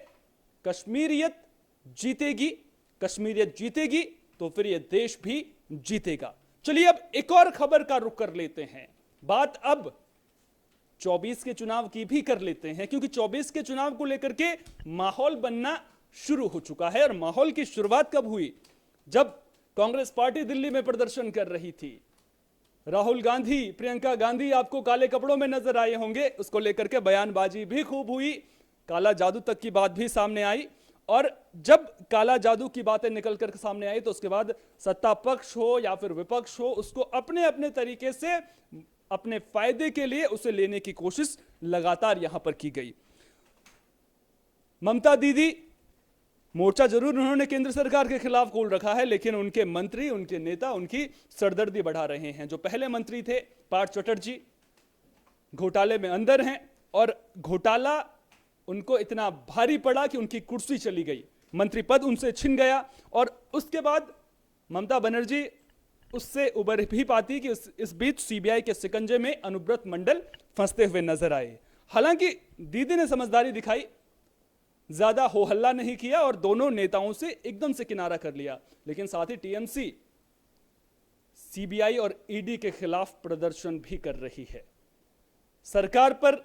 कश्मीरियत जीतेगी। कश्मीरियत जीतेगी तो फिर यह देश भी जीतेगा। चलिए अब एक और खबर का रुख कर लेते हैं। बात अब 24 के चुनाव की भी कर लेते हैं, क्योंकि 24 के चुनाव को लेकर के माहौल बनना शुरू हो चुका है। और माहौल की शुरुआत कब हुई? जब कांग्रेस पार्टी दिल्ली में प्रदर्शन कर रही थी। राहुल गांधी, प्रियंका गांधी आपको काले कपड़ों में नजर आए होंगे, उसको लेकर के बयानबाजी भी खूब हुई, काला जादू तक की बात भी सामने आई। और जब काला जादू की बातें निकल कर सामने आई तो उसके बाद सत्ता पक्ष हो या फिर विपक्ष हो, उसको अपने अपने तरीके से अपने फायदे के लिए उसे लेने की कोशिश लगातार यहां पर की गई। ममता दीदी, मोर्चा जरूर उन्होंने केंद्र सरकार के खिलाफ खोल रखा है, लेकिन उनके मंत्री, उनके नेता उनकी सरदर्दी बढ़ा रहे हैं। जो पहले मंत्री थे पार्थ चटर्जी, घोटाले में अंदर हैं, और घोटाला उनको इतना भारी पड़ा कि उनकी कुर्सी चली गई, मंत्री पद उनसे छिन गया। और उसके बाद ममता बनर्जी उससे उबर भी पाती कि इस बीच सीबीआई के शिकंजे में अनुव्रत मंडल फंसते हुए नजर आए। हालांकि दीदी ने समझदारी दिखाई, ज्यादा हो हल्ला नहीं किया और दोनों नेताओं से एकदम से किनारा कर लिया। लेकिन साथ ही टीएमसी सीबीआई और ईडी के खिलाफ प्रदर्शन भी कर रही है। सरकार पर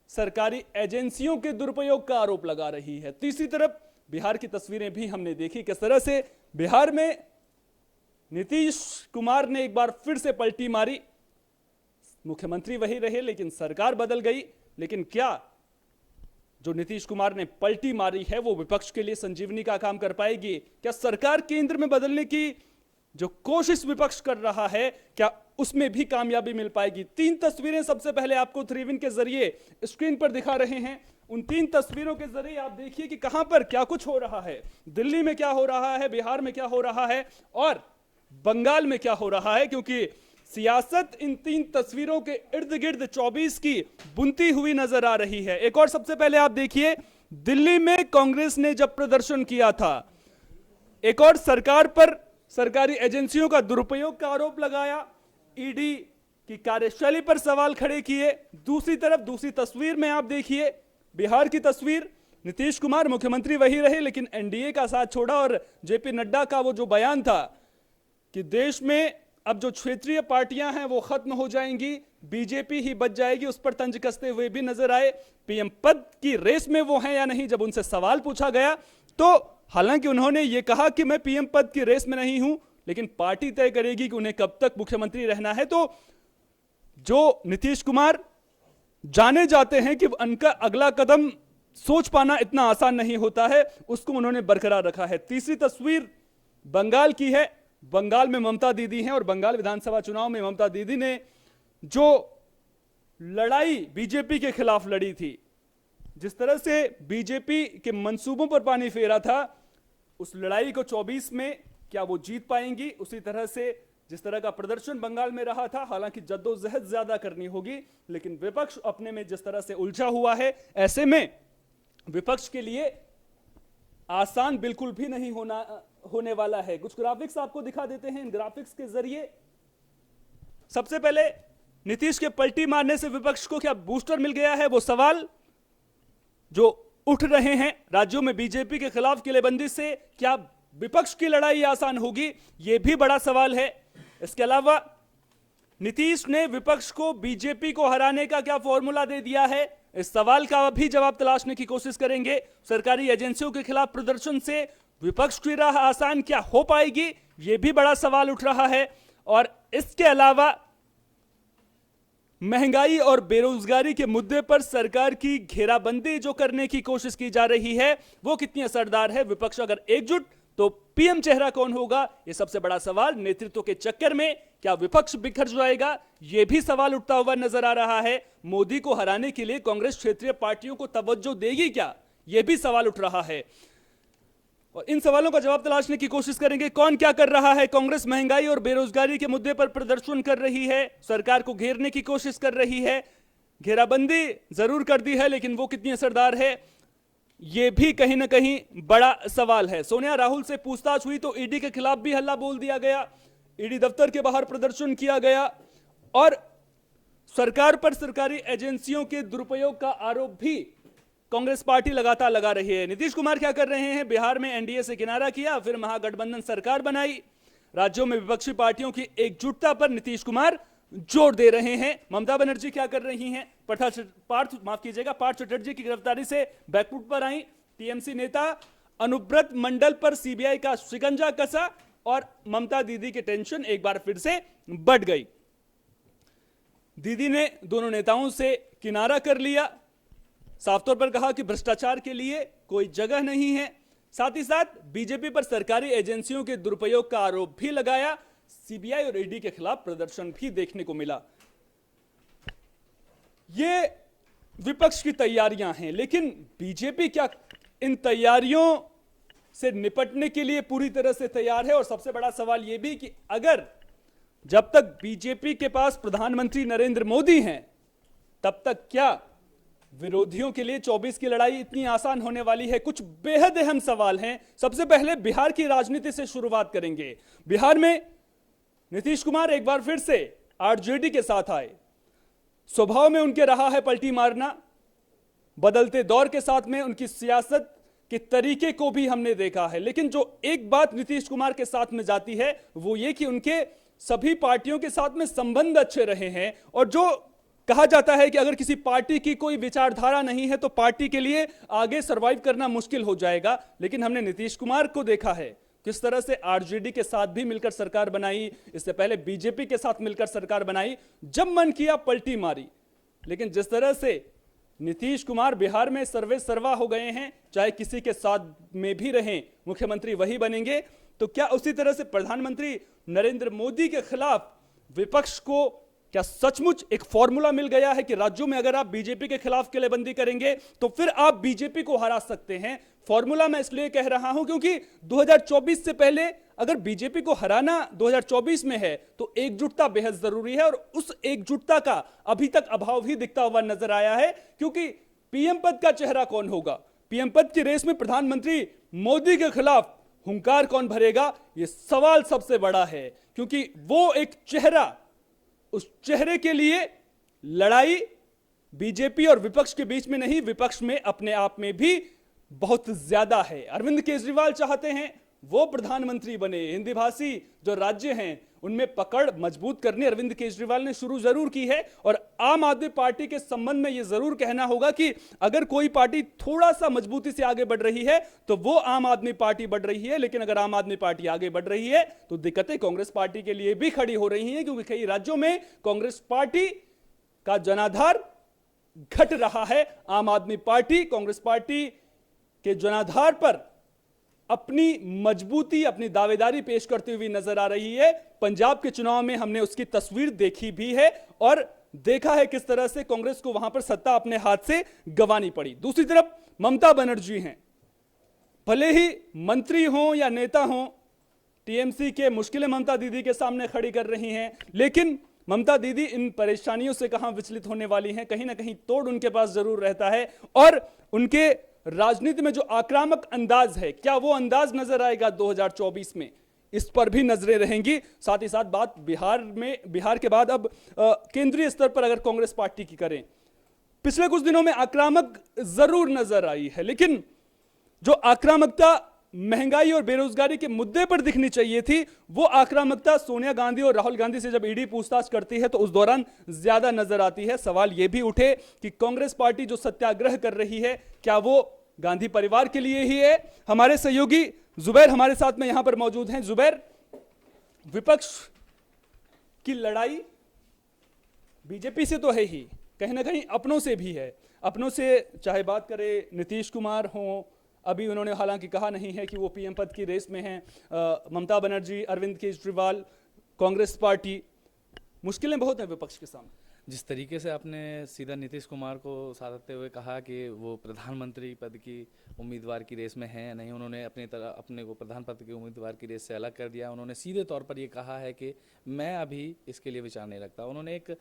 सरकारी एजेंसियों के दुरुपयोग का आरोप लगा रही है। तीसरी तरफ बिहार की तस्वीरें भी हमने देखी, किस तरह से बिहार में नीतीश कुमार ने एक बार फिर से पलटी मारी। मुख्यमंत्री वही रहे लेकिन सरकार बदल गई। लेकिन क्या जो नीतीश कुमार ने पलटी मारी है वो विपक्ष के लिए संजीवनी का काम कर पाएगी? क्या सरकार केंद्र में बदलने की जो कोशिश विपक्ष कर रहा है, क्या उसमें भी कामयाबी मिल पाएगी। 3 तस्वीरें सबसे पहले आपको 3 के जरिए स्क्रीन पर दिखा रहे हैं। उन 3 तस्वीरों के जरिए आप देखिए कि कहां पर क्या कुछ हो रहा है, दिल्ली में क्या हो रहा है, बिहार में क्या हो रहा है और बंगाल में क्या हो रहा है, क्योंकि सियासत इन 3 तस्वीरों के इर्द गिर्द 24 की बुनती हुई नजर आ रही है। एक और सबसे पहले आप देखिए, दिल्ली में कांग्रेस ने जब प्रदर्शन किया था, एक और सरकार पर सरकारी एजेंसियों का दुरुपयोग का आरोप लगाया, ईडी की कार्यशैली पर सवाल खड़े किए। दूसरी तरफ दूसरी तस्वीर में आप देखिए बिहार की तस्वीर, नीतीश कुमार मुख्यमंत्री वही रहे लेकिन एनडीए का साथ छोड़ा और जेपी नड्डा का वो जो बयान था कि देश में अब जो क्षेत्रीय पार्टियां हैं वो खत्म हो जाएंगी, बीजेपी ही बच जाएगी, उस पर तंज कसते हुए भी नजर आए। पीएम पद की रेस में वो हैं या नहीं, जब उनसे सवाल पूछा गया तो हालांकि उन्होंने ये कहा कि मैं पीएम पद की रेस में नहीं हूं, लेकिन पार्टी तय करेगी कि उन्हें कब तक मुख्यमंत्री रहना है। तो जो नीतीश कुमार जाने जाते हैं कि उनका अगला कदम सोच पाना इतना आसान नहीं होता है, उसको उन्होंने बरकरार रखा है। तीसरी तस्वीर बंगाल की है। बंगाल में ममता दीदी हैं और बंगाल विधानसभा चुनाव में ममता दीदी ने जो लड़ाई बीजेपी के खिलाफ लड़ी थी, जिस तरह से बीजेपी के मंसूबों पर पानी फेरा था, उस लड़ाई को 24 में क्या वो जीत पाएंगी? उसी तरह से जिस तरह का प्रदर्शन बंगाल में रहा था, हालांकि जद्दोजहद ज्यादा करनी होगी, लेकिन विपक्ष अपने में जिस तरह से उलझा हुआ है, ऐसे में विपक्ष के लिए आसान बिल्कुल भी नहीं होने वाला है। कुछ ग्राफिक्स आपको दिखा देते हैं। इन ग्राफिक्स के जरिए सबसे पहले नीतीश के पलटी मारने से विपक्ष को क्या बूस्टर मिल गया है, वो सवाल जो उठ रहे हैं। राज्यों में बीजेपी के खिलाफ किलेबंदी से क्या विपक्ष की लड़ाई आसान होगी, यह भी बड़ा सवाल है। इसके अलावा नीतीश ने विपक्ष को बीजेपी को हराने का क्या फॉर्मूला दे दिया है, इस सवाल का भी जवाब तलाशने की कोशिश करेंगे। सरकारी एजेंसियों के खिलाफ प्रदर्शन से विपक्ष की राह आसान क्या हो पाएगी, यह भी बड़ा सवाल उठ रहा है। और इसके अलावा महंगाई और बेरोजगारी के मुद्दे पर सरकार की घेराबंदी जो करने की कोशिश की जा रही है, वो कितनी असरदार है। विपक्ष अगर एकजुट तो पीएम चेहरा कौन होगा, यह सबसे बड़ा सवाल। नेतृत्व के चक्कर में क्या विपक्ष बिखर जाएगा, यह भी सवाल उठता हुआ नजर आ रहा है। मोदी को हराने के लिए कांग्रेस क्षेत्रीय पार्टियों को तवज्जो देगी क्या, यह भी सवाल उठ रहा है। और इन सवालों का जवाब तलाशने की कोशिश करेंगे। कौन क्या कर रहा है? कांग्रेस महंगाई और बेरोजगारी के मुद्दे पर प्रदर्शन कर रही है, सरकार को घेरने की कोशिश कर रही है। घेराबंदी जरूर कर दी है, लेकिन वो कितनी असरदार है, यह भी कहीं ना कहीं बड़ा सवाल है। सोनिया राहुल से पूछताछ हुई तो ईडी के खिलाफ भी हल्ला बोल दिया गया, ईडी दफ्तर के बाहर प्रदर्शन किया गया और सरकार पर सरकारी एजेंसियों के दुरुपयोग का आरोप भी कांग्रेस पार्टी लगातार लगा रही है। नीतीश कुमार क्या कर रहे हैं? बिहार में एनडीए से किनारा किया, फिर महागठबंधन सरकार बनाई। राज्यों में विपक्षी पार्टियों की एकजुटता पर नीतीश कुमार जोर दे रहे हैं। ममता बनर्जी क्या कर रही हैं? पार्थ चटर्जी की गिरफ्तारी से बैकफुट पर आई। टीएमसी नेता अनुब्रत मंडल पर सीबीआई का शिकंजा कसा और ममता दीदी की टेंशन एक बार फिर से बढ़ गई। दीदी ने दोनों नेताओं से किनारा कर लिया, साफ तौर पर कहा कि भ्रष्टाचार के लिए कोई जगह नहीं है। साथ ही साथ बीजेपी पर सरकारी एजेंसियों के दुरुपयोग का आरोप भी लगाया। सीबीआई और ईडी के खिलाफ प्रदर्शन भी देखने को मिला। ये विपक्ष की तैयारियां हैं, लेकिन बीजेपी क्या इन तैयारियों से निपटने के लिए पूरी तरह से तैयार है? और सबसे बड़ा सवाल यह भी कि अगर जब तक बीजेपी के पास प्रधानमंत्री नरेंद्र मोदी हैं, तब तक क्या विरोधियों के लिए 24 की लड़ाई इतनी आसान होने वाली है? कुछ बेहद अहम सवाल हैं। सबसे पहले बिहार की राजनीति से शुरुआत करेंगे। बिहार में नीतीश कुमार एक बार फिर से आरजेडी के साथ आए। स्वभाव में उनके रहा है पलटी मारना, बदलते दौर के साथ में उनकी सियासत के तरीके को भी हमने देखा है। लेकिन जो एक बात नीतीश कुमार के साथ में जाती है वो ये कि उनके सभी पार्टियों के साथ में संबंध अच्छे रहे हैं। और जो कहा जाता है कि अगर किसी पार्टी की कोई विचारधारा नहीं है तो पार्टी के लिए आगे सरवाइव करना मुश्किल हो जाएगा। लेकिन हमने नीतीश कुमार को देखा है किस तरह से आरजेडी के साथ भी मिलकर सरकार बनाई, इससे पहले बीजेपी के साथ मिलकर सरकार बनाई, जब मन किया पलटी मारी। लेकिन जिस तरह से नीतीश कुमार बिहार में सर्वे सर्वा हो गए हैं, चाहे किसी के साथ में भी रहें मुख्यमंत्री वही बनेंगे, तो क्या उसी तरह से प्रधानमंत्री नरेंद्र मोदी के खिलाफ विपक्ष को क्या सचमुच एक फॉर्मूला मिल गया है कि राज्यों में अगर आप बीजेपी के खिलाफ किलेबंदी करेंगे तो फिर आप बीजेपी को हरा सकते हैं? फॉर्मूला मैं इसलिए कह रहा हूं क्योंकि 2024 से पहले अगर बीजेपी को हराना 2024 में है तो एकजुटता बेहद जरूरी है, और उस एकजुटता का अभी तक अभाव ही दिखता हुआ नजर आया है। क्योंकि पीएम पद का चेहरा कौन होगा, पीएम पद की रेस में प्रधानमंत्री मोदी के खिलाफ हुंकार कौन भरेगा, यह सवाल सबसे बड़ा है। क्योंकि वो एक चेहरा, उस चेहरे के लिए लड़ाई बीजेपी और विपक्ष के बीच में नहीं, विपक्ष में अपने आप में भी बहुत ज्यादा है। अरविंद केजरीवाल चाहते हैं वो प्रधानमंत्री बने, हिंदी भाषी जो राज्य हैं उनमें पकड़ मजबूत करनी अरविंद केजरीवाल ने शुरू जरूर की है। और आम आदमी पार्टी के संबंध में यह जरूर कहना होगा कि अगर कोई पार्टी थोड़ा सा मजबूती से आगे बढ़ रही है तो वो आम आदमी पार्टी बढ़ रही है, लेकिन अगर आम आदमी पार्टी आगे बढ़ रही है तो दिक्कतें कांग्रेस पार्टी के लिए भी खड़ी हो रही हैं। क्योंकि कई राज्यों में कांग्रेस पार्टी का जनाधार घट रहा है। आम आदमी पार्टी कांग्रेस पार्टी के जनाधार पर अपनी मजबूती, अपनी दावेदारी पेश करती हुई नजर आ रही है। पंजाब के चुनाव में हमने उसकी तस्वीर देखी भी है और देखा है किस तरह से कांग्रेस को वहां पर सत्ता अपने हाथ से गंवानी पड़ी। दूसरी तरफ ममता बनर्जी हैं, भले ही मंत्री हों या नेता हों, टीएमसी के मुश्किलें ममता दीदी के सामने खड़ी कर रही हैं, लेकिन ममता दीदी इन परेशानियों से कहां विचलित होने वाली हैं। कहीं ना कहीं तोड़ उनके पास जरूर रहता है और उनके राजनीति में जो आक्रामक अंदाज है, क्या वो अंदाज नजर आएगा 2024 में, इस पर भी नजरें रहेंगी। साथ ही साथ बात बिहार के बाद अब केंद्रीय स्तर पर अगर कांग्रेस पार्टी की करें, पिछले कुछ दिनों में आक्रामक जरूर नजर आई है, लेकिन जो आक्रामकता महंगाई और बेरोजगारी के मुद्दे पर दिखनी चाहिए थी, वो आक्रामकता सोनिया गांधी और राहुल गांधी से जब ईडी पूछताछ करती है तो उस दौरान ज्यादा नजर आती है। सवाल यह भी उठे कि कांग्रेस पार्टी जो सत्याग्रह कर रही है, क्या वो गांधी परिवार के लिए ही है? हमारे सहयोगी जुबैर हमारे साथ में यहां पर मौजूद हैं। जुबैर, विपक्ष की लड़ाई बीजेपी से तो है ही, कहीं ना कहीं अपनों से भी है। अपनों से चाहे बात करें नीतीश कुमार हों, अभी उन्होंने हालांकि कहा नहीं है कि वो पीएम पद की रेस में हैं, ममता बनर्जी, अरविंद केजरीवाल, कांग्रेस पार्टी, मुश्किलें बहुत हैं विपक्ष के सामने।
जिस तरीके से आपने सीधा नीतीश कुमार को साधते हुए कहा कि वो प्रधानमंत्री पद की उम्मीदवार की रेस में हैं या नहीं, उन्होंने अपने को प्रधान पद के उम्मीदवार की रेस से अलग कर दिया। उन्होंने सीधे तौर पर ये कहा है कि मैं अभी इसके लिए विचार नहीं रखता। उन्होंने एक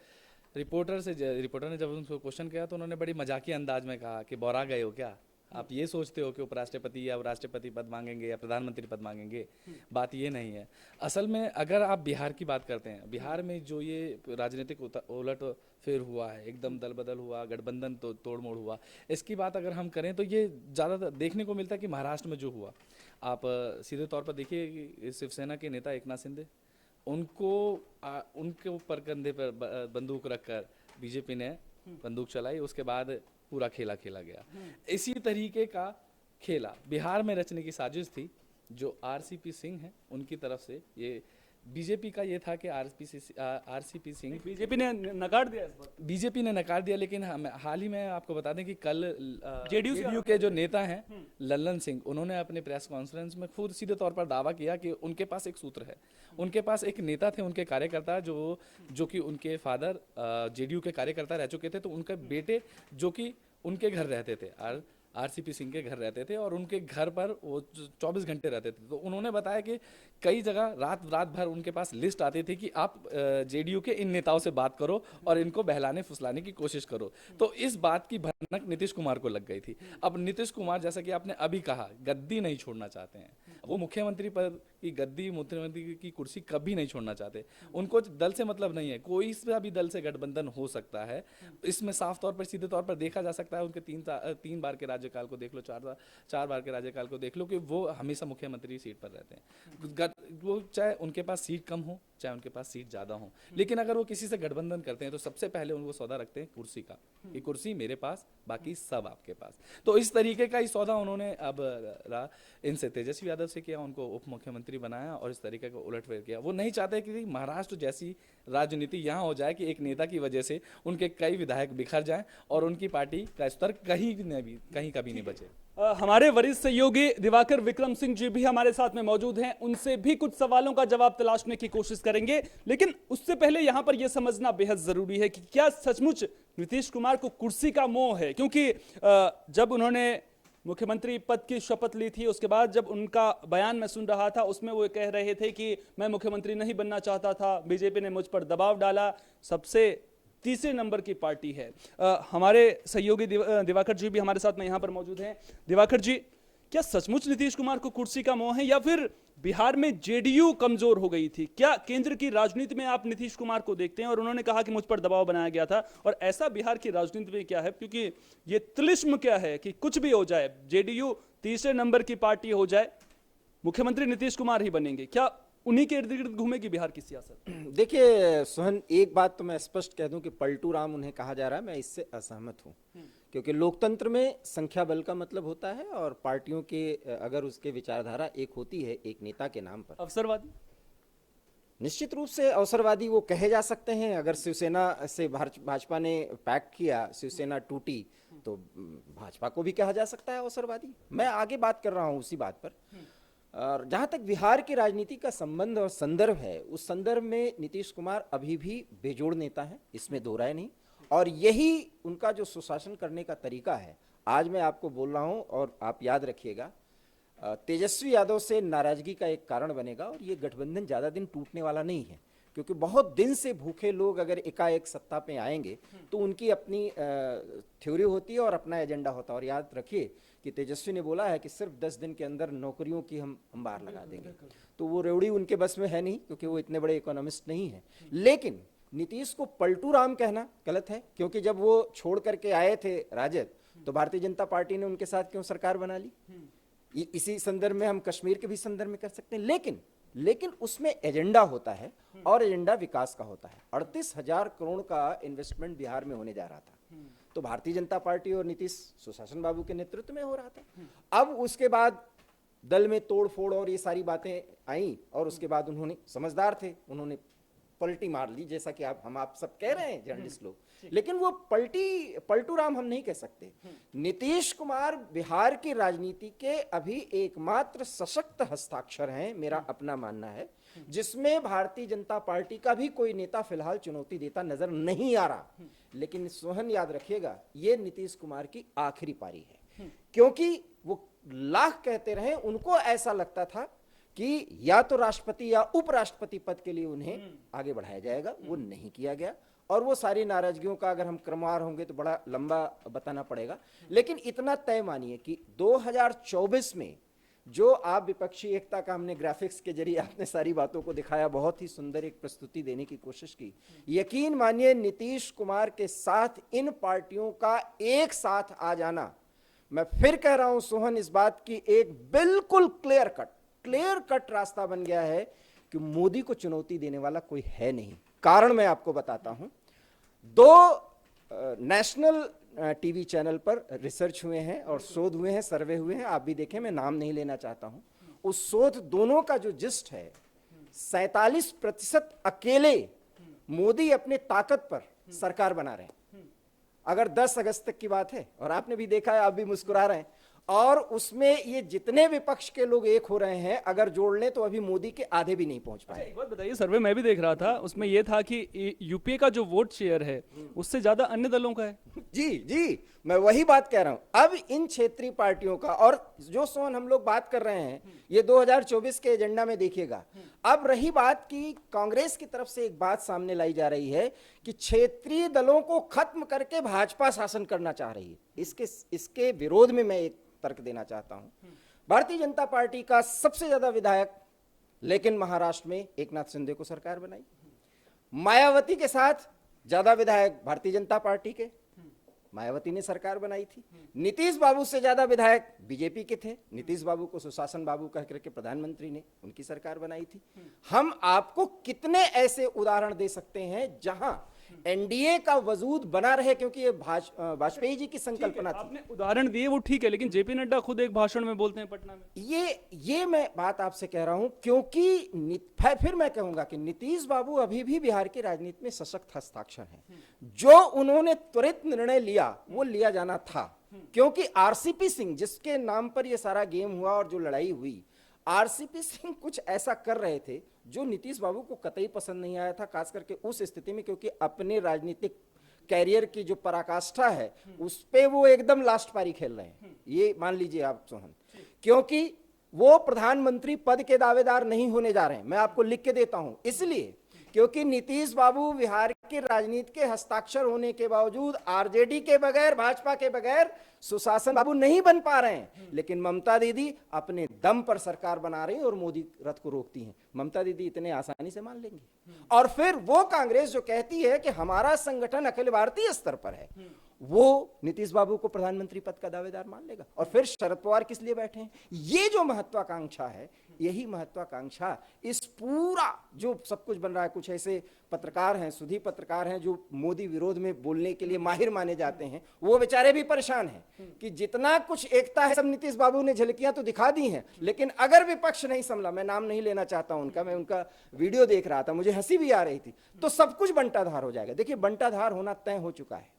रिपोर्टर ने जब उनको क्वेश्चन किया तो उन्होंने बड़ी मजाकिया अंदाज में कहा कि बौरा गए हो क्या, आप ये सोचते हो कि उपराष्ट्रपति या राष्ट्रपति पद मांगेंगे या प्रधानमंत्री पद मांगेंगे। बात ये नहीं है। असल में अगर आप बिहार की बात करते हैं, बिहार में जो ये राजनीतिक उलट फेर हुआ है, एकदम दल बदल हुआ, गठबंधन तो तोड़ मोड़ हुआ, इसकी बात अगर हम करें तो ये ज़्यादातर देखने को मिलता है कि महाराष्ट्र में जो हुआ, आप सीधे तौर पर देखिए कि शिवसेना के नेता एकनाथ शिंदे, उनके ऊपर कंधे पर बंदूक रखकर बीजेपी ने बंदूक चलाई, उसके बाद पूरा खेला खेला गया। इसी तरीके का खेला बिहार में रचने की साजिश थी जो आरसीपी सिंह है उनकी तरफ से। ये बीजेपी का ये था कि आरसीपी सिंह,
बीजेपी ने नकार दिया इस बार।
बीजेपी ने नकार दिया, लेकिन हाल ही में आपको बता दें कि कल
जेडीयू
के जो नेता हैं लल्लन सिंह, उन्होंने अपने प्रेस कॉन्फ्रेंस में खुद सीधे तौर पर दावा किया कि उनके पास एक सूत्र है। उनके पास एक नेता थे, उनके कार्यकर्ता जो कि उनके फादर जेडीयू के कार्यकर्ता रह चुके थे, तो उनके बेटे जो कि उनके घर रहते थे, आरसीपी सिंह के घर रहते थे और उनके घर पर वो 24 घंटे रहते थे। तो उन्होंने बताया कि कई जगह रात भर उनके पास लिस्ट आती थी कि आप जेडीयू के इन नेताओं से बात करो और इनको बहलाने फुसलाने की कोशिश करो। तो इस बात की भनक नीतीश कुमार को लग गई थी। अब नीतीश कुमार, जैसा कि आपने अभी कहा, गद्दी नहीं छोड़ना चाहते हैं। वो मुख्यमंत्री पद की गद्दी, मुख्यमंत्री की कुर्सी कभी नहीं छोड़ना चाहते। उनको दल से मतलब नहीं है, कोई सा भी दल से गठबंधन हो सकता है। इसमें साफ तौर पर सीधे तौर पर देखा जा सकता है। उनके तीन बार के राज्यकाल को देख लो, चार बार के राज्यकाल को देख लो कि वो हमेशा मुख्यमंत्री सीट पर रहते हैं। वो चाहे उनके पास सीट कम हो, चाहे उनके पास सीट ज्यादा हो, लेकिन अगर वो किसी से गठबंधन करते हैं तो सबसे पहले उनको सौदा रखते हैं कुर्सी का, ये कुर्सी मेरे पास, बाकी सब आपके पास। तो इस तरीके का ही सौदा उन्होंने अब इनसे तेजस्वी यादव से किया, उनको उप मुख्यमंत्री बनाया और इस तरीके का उलटफेर किया। वो नहीं चाहते कि महाराष्ट्र जैसी राजनीति यहाँ हो जाए कि एक नेता की वजह से उनके कई विधायक बिखर जाएं और उनकी पार्टी का स्तर कहीं कभी नहीं बचे।
हमारे वरिष्ठ सहयोगी दिवाकर विक्रम सिंह जी भी हमारे साथ में मौजूद हैं, उनसे भी कुछ सवालों का जवाब तलाशने की कोशिश करेंगे। लेकिन उससे पहले यहां पर यह समझना बेहद जरूरी है कि क्या सचमुच नीतीश कुमार को कुर्सी का मोह है, क्योंकि जब उन्होंने मुख्यमंत्री पद की शपथ ली थी, उसके बाद जब उनका बयान मैं सुन रहा था, उसमें वो कह रहे थे कि मैं मुख्यमंत्री नहीं बनना चाहता था, बीजेपी ने मुझ पर दबाव डाला, सबसे तीसरे नंबर की पार्टी है। हमारे सहयोगी दिवाकर जी भी हमारे साथ में यहाँ पर मौजूद हैं। दिवाकर जी, क्या सचमुच नीतीश कुमार को कुर्सी का मोह है या फिर बिहार में जेडीयू कमजोर हो गई थी? क्या केंद्र की राजनीति में आप नीतीश कुमार को देखते हैं? और उन्होंने कहा कि मुझ पर दबाव बनाया गया था, और ऐसा बिहार की राजनीति में क्या है, क्योंकि ये तिलिस्म क्या है कि कुछ भी हो जाए, जेडीयू तीसरे नंबर की पार्टी हो जाए, मुख्यमंत्री नीतीश कुमार ही बनेंगे। क्या उन्हीं के इर्द गिर्द घूमेगी बिहार की सियासत?
देखिए सोहन, एक बात तो मैं स्पष्ट कह दूं कि पलटू राम उन्हें कहा जा रहा है, मैं इससे असहमत हूं। क्योंकि लोकतंत्र में संख्या बल का मतलब होता है, और पार्टियों के अगर उसके विचारधारा एक होती है एक नेता के नाम पर।
अवसरवादी?
निश्चित रूप से अवसरवादी वो कहे जा सकते हैं। अगर शिवसेना से भाजपा ने पैक्ट किया, शिवसेना टूटी, तो भाजपा को भी कहा जा सकता है अवसरवादी। मैं आगे बात कर रहा हूं उसी बात पर। और जहां तक बिहार की राजनीति का संबंध और संदर्भ है, उस संदर्भ में नीतीश कुमार अभी भी बेजोड़ नेता है, इसमें दो राय नहीं। और यही उनका जो सुशासन करने का तरीका है, आज मैं आपको बोल रहा हूं और आप याद रखिएगा, तेजस्वी यादव से नाराजगी का एक कारण बनेगा। और ये गठबंधन ज़्यादा दिन टूटने वाला नहीं है, क्योंकि बहुत दिन से भूखे लोग अगर एकाएक सत्ता पे आएंगे तो उनकी अपनी थ्योरी होती है और अपना एजेंडा होता है। और याद रखिए कि तेजस्वी ने बोला है कि सिर्फ 10 दिन के अंदर नौकरियों की हम अंबार लगा देंगे, तो वो रेवड़ी उनके बस में है नहीं, क्योंकि वो इतने बड़े इकोनॉमिस्ट नहीं है। लेकिन नीतीश को पलटू राम कहना गलत है, क्योंकि जब वो छोड़ करके आए थे राजद, तो भारतीय जनता पार्टी ने उनके साथ क्यों सरकार बना ली? इसी संदर्भ में हम कश्मीर के भी संदर्भ में कर सकते हैं। लेकिन उसमें एजेंडा होता है, और एजेंडा विकास का होता है। 38,000 करोड़ का इन्वेस्टमेंट बिहार में होने जा रहा था, तो भारतीय जनता पार्टी और नीतीश सुशासन बाबू के नेतृत्व में हो रहा था। अब उसके बाद दल में तोड़ फोड़ और ये सारी बातें आई, और उसके बाद उन्होंने, समझदार थे, उन्होंने पलटी मार ली, जैसा कि आप सब कह रहे हैं जर्नलिस्ट लोग। लेकिन वो पलटू राम हम नहीं कह सकते। नीतीश कुमार बिहार की राजनीति के अभी एकमात्र सशक्त हस्ताक्षर हैं, मेरा अपना मानना है, जिसमें भारतीय जनता पार्टी का भी कोई नेता फिलहाल चुनौती देता नजर नहीं आ रहा। लेकिन सोहन याद रखिएगा, ये नीतीश कुमार की आखिरी पारी है, क्योंकि वो लाख कहते रहे, उनको ऐसा लगता था कि या तो राष्ट्रपति या उपराष्ट्रपति पद के लिए उन्हें आगे बढ़ाया जाएगा, वो नहीं किया गया। और वो सारी नाराजगियों का अगर हम क्रमवार होंगे तो बड़ा लंबा बताना पड़ेगा। लेकिन इतना तय मानिए कि 2024 में जो आप विपक्षी एकता का हमने ग्राफिक्स के जरिए आपने सारी बातों को दिखाया, बहुत ही सुंदर एक प्रस्तुति देने की कोशिश की। यकीन मानिए नीतीश कुमार के साथ इन पार्टियों का एक साथ आ जाना, मैं फिर कह रहा हूं सोहन, इस बात की एक बिल्कुल क्लियर कट रास्ता बन गया है कि मोदी को चुनौती देने वाला कोई है नहीं। कारण मैं आपको बताता हूं। 2 नेशनल टीवी चैनल पर रिसर्च हुए हैं और शोध हुए हैं, सर्वे हुए हैं, आप भी देखें, मैं नाम नहीं लेना चाहता हूं। उस शोध दोनों का जो जिस्ट है, 47% अकेले मोदी अपने ताकत पर सरकार बना रहे हैं। अगर 10 अगस्त तक की बात है, और आपने भी देखा है, आप भी मुस्कुरा रहे हैं, और उसमें ये जितने विपक्ष के लोग एक हो रहे हैं, अगर जोड़ लें तो अभी मोदी के आधे भी नहीं पहुंच पाए।
एक बात बताइए, सर्वे मैं भी देख रहा था, उसमें यह था कि यूपीए का जो वोट शेयर है उससे ज्यादा अन्य दलों का है।
जी, मैं वही बात कह रहा हूं। अब इन क्षेत्रीय पार्टियों का, और जो सोन हम लोग बात कर रहे हैं, ये 2024 के एजेंडा में देखिएगा। अब रही बात की कांग्रेस की तरफ से एक बात सामने लाई जा रही है कि क्षेत्रीय दलों को खत्म करके भाजपा शासन करना चाह रही है। इसके विरोध में मैं एक तर्क देना चाहता हूं। भारतीय जनता पार्टी का सबसे ज्यादा विधायक, लेकिन महाराष्ट्र में एकनाथ शिंदे को सरकार बनाई। मायावती के साथ ज्यादा विधायक भारतीय जनता पार्टी के, मायावती ने सरकार बनाई थी। नीतीश बाबू से ज्यादा विधायक बीजेपी के थे, नीतीश बाबू को सुशासन बाबू कह करके प्रधानमंत्री ने उनकी सरकार बनाई थी। हम आपको कितने ऐसे उदाहरण दे सकते हैं जहां एनडीए का वजूद बना रहे, क्योंकि ये वाजपेयी जी की संकल्पना थी।
आपने उदाहरण दिए वो ठीक है, लेकिन जेपी नड्डा खुद एक भाषण में बोलते हैं पटना में।
ये मैं बात आपसे कह रहा हूं, क्योंकि फिर मैं कहूंगा कि नीतीश बाबू अभी भी बिहार की राजनीति में सशक्त हस्ताक्षर हैं। जो उन्होंने त्वरित निर्णय लिया, वो लिया जाना था। क्योंकि आरसीपी सिंह जिसके नाम पर यह सारा गेम हुआ और जो लड़ाई हुई, आरसीपी सिंह कुछ ऐसा कर रहे थे जो नीतीश बाबू को कतई पसंद नहीं आया था, खास करके उस स्थिति में क्योंकि अपने राजनीतिक कैरियर की जो पराकाष्ठा है उस पे वो एकदम लास्ट पारी खेल रहे हैं, ये मान लीजिए आप सोहन, क्योंकि वो प्रधानमंत्री पद के दावेदार नहीं होने जा रहे हैं। मैं आपको लिख के देता हूं, इसलिए क्योंकि नीतीश बाबू बिहार की राजनीति के हस्ताक्षर होने के बावजूद आरजेडी के बगैर, भाजपा के बगैर सुशासन बाबू नहीं बन पा रहे हैं, लेकिन ममता दीदी अपने दम पर सरकार बना रही हैं और मोदी रथ को रोकती हैं। ममता दीदी इतने आसानी से मान लेंगी? और फिर वो कांग्रेस जो कहती है कि हमारा संगठन अखिल भारतीय स्तर पर है, वो नीतीश बाबू को प्रधानमंत्री पद का दावेदार मान लेगा? और फिर शरद पवार किस लिए बैठे हैं? ये जो महत्वाकांक्षा है, यही महत्वाकांक्षा इस पूरा जो सब कुछ बन रहा है, कुछ ऐसे पत्रकार हैं, सुधी पत्रकार हैं जो मोदी विरोध में बोलने के लिए माहिर माने जाते हैं, वो बेचारे भी परेशान हैं कि जितना कुछ एकता है सब नीतीश बाबू ने झलकियां तो दिखा दी हैं, लेकिन अगर विपक्ष नहीं संभला, मैं नाम नहीं लेना चाहता उनका, मैं उनका वीडियो देख रहा था, मुझे हंसी भी आ रही थी, तो सब कुछ बंटाधार हो जाएगा। देखिए बंटाधार होना तय हो चुका है,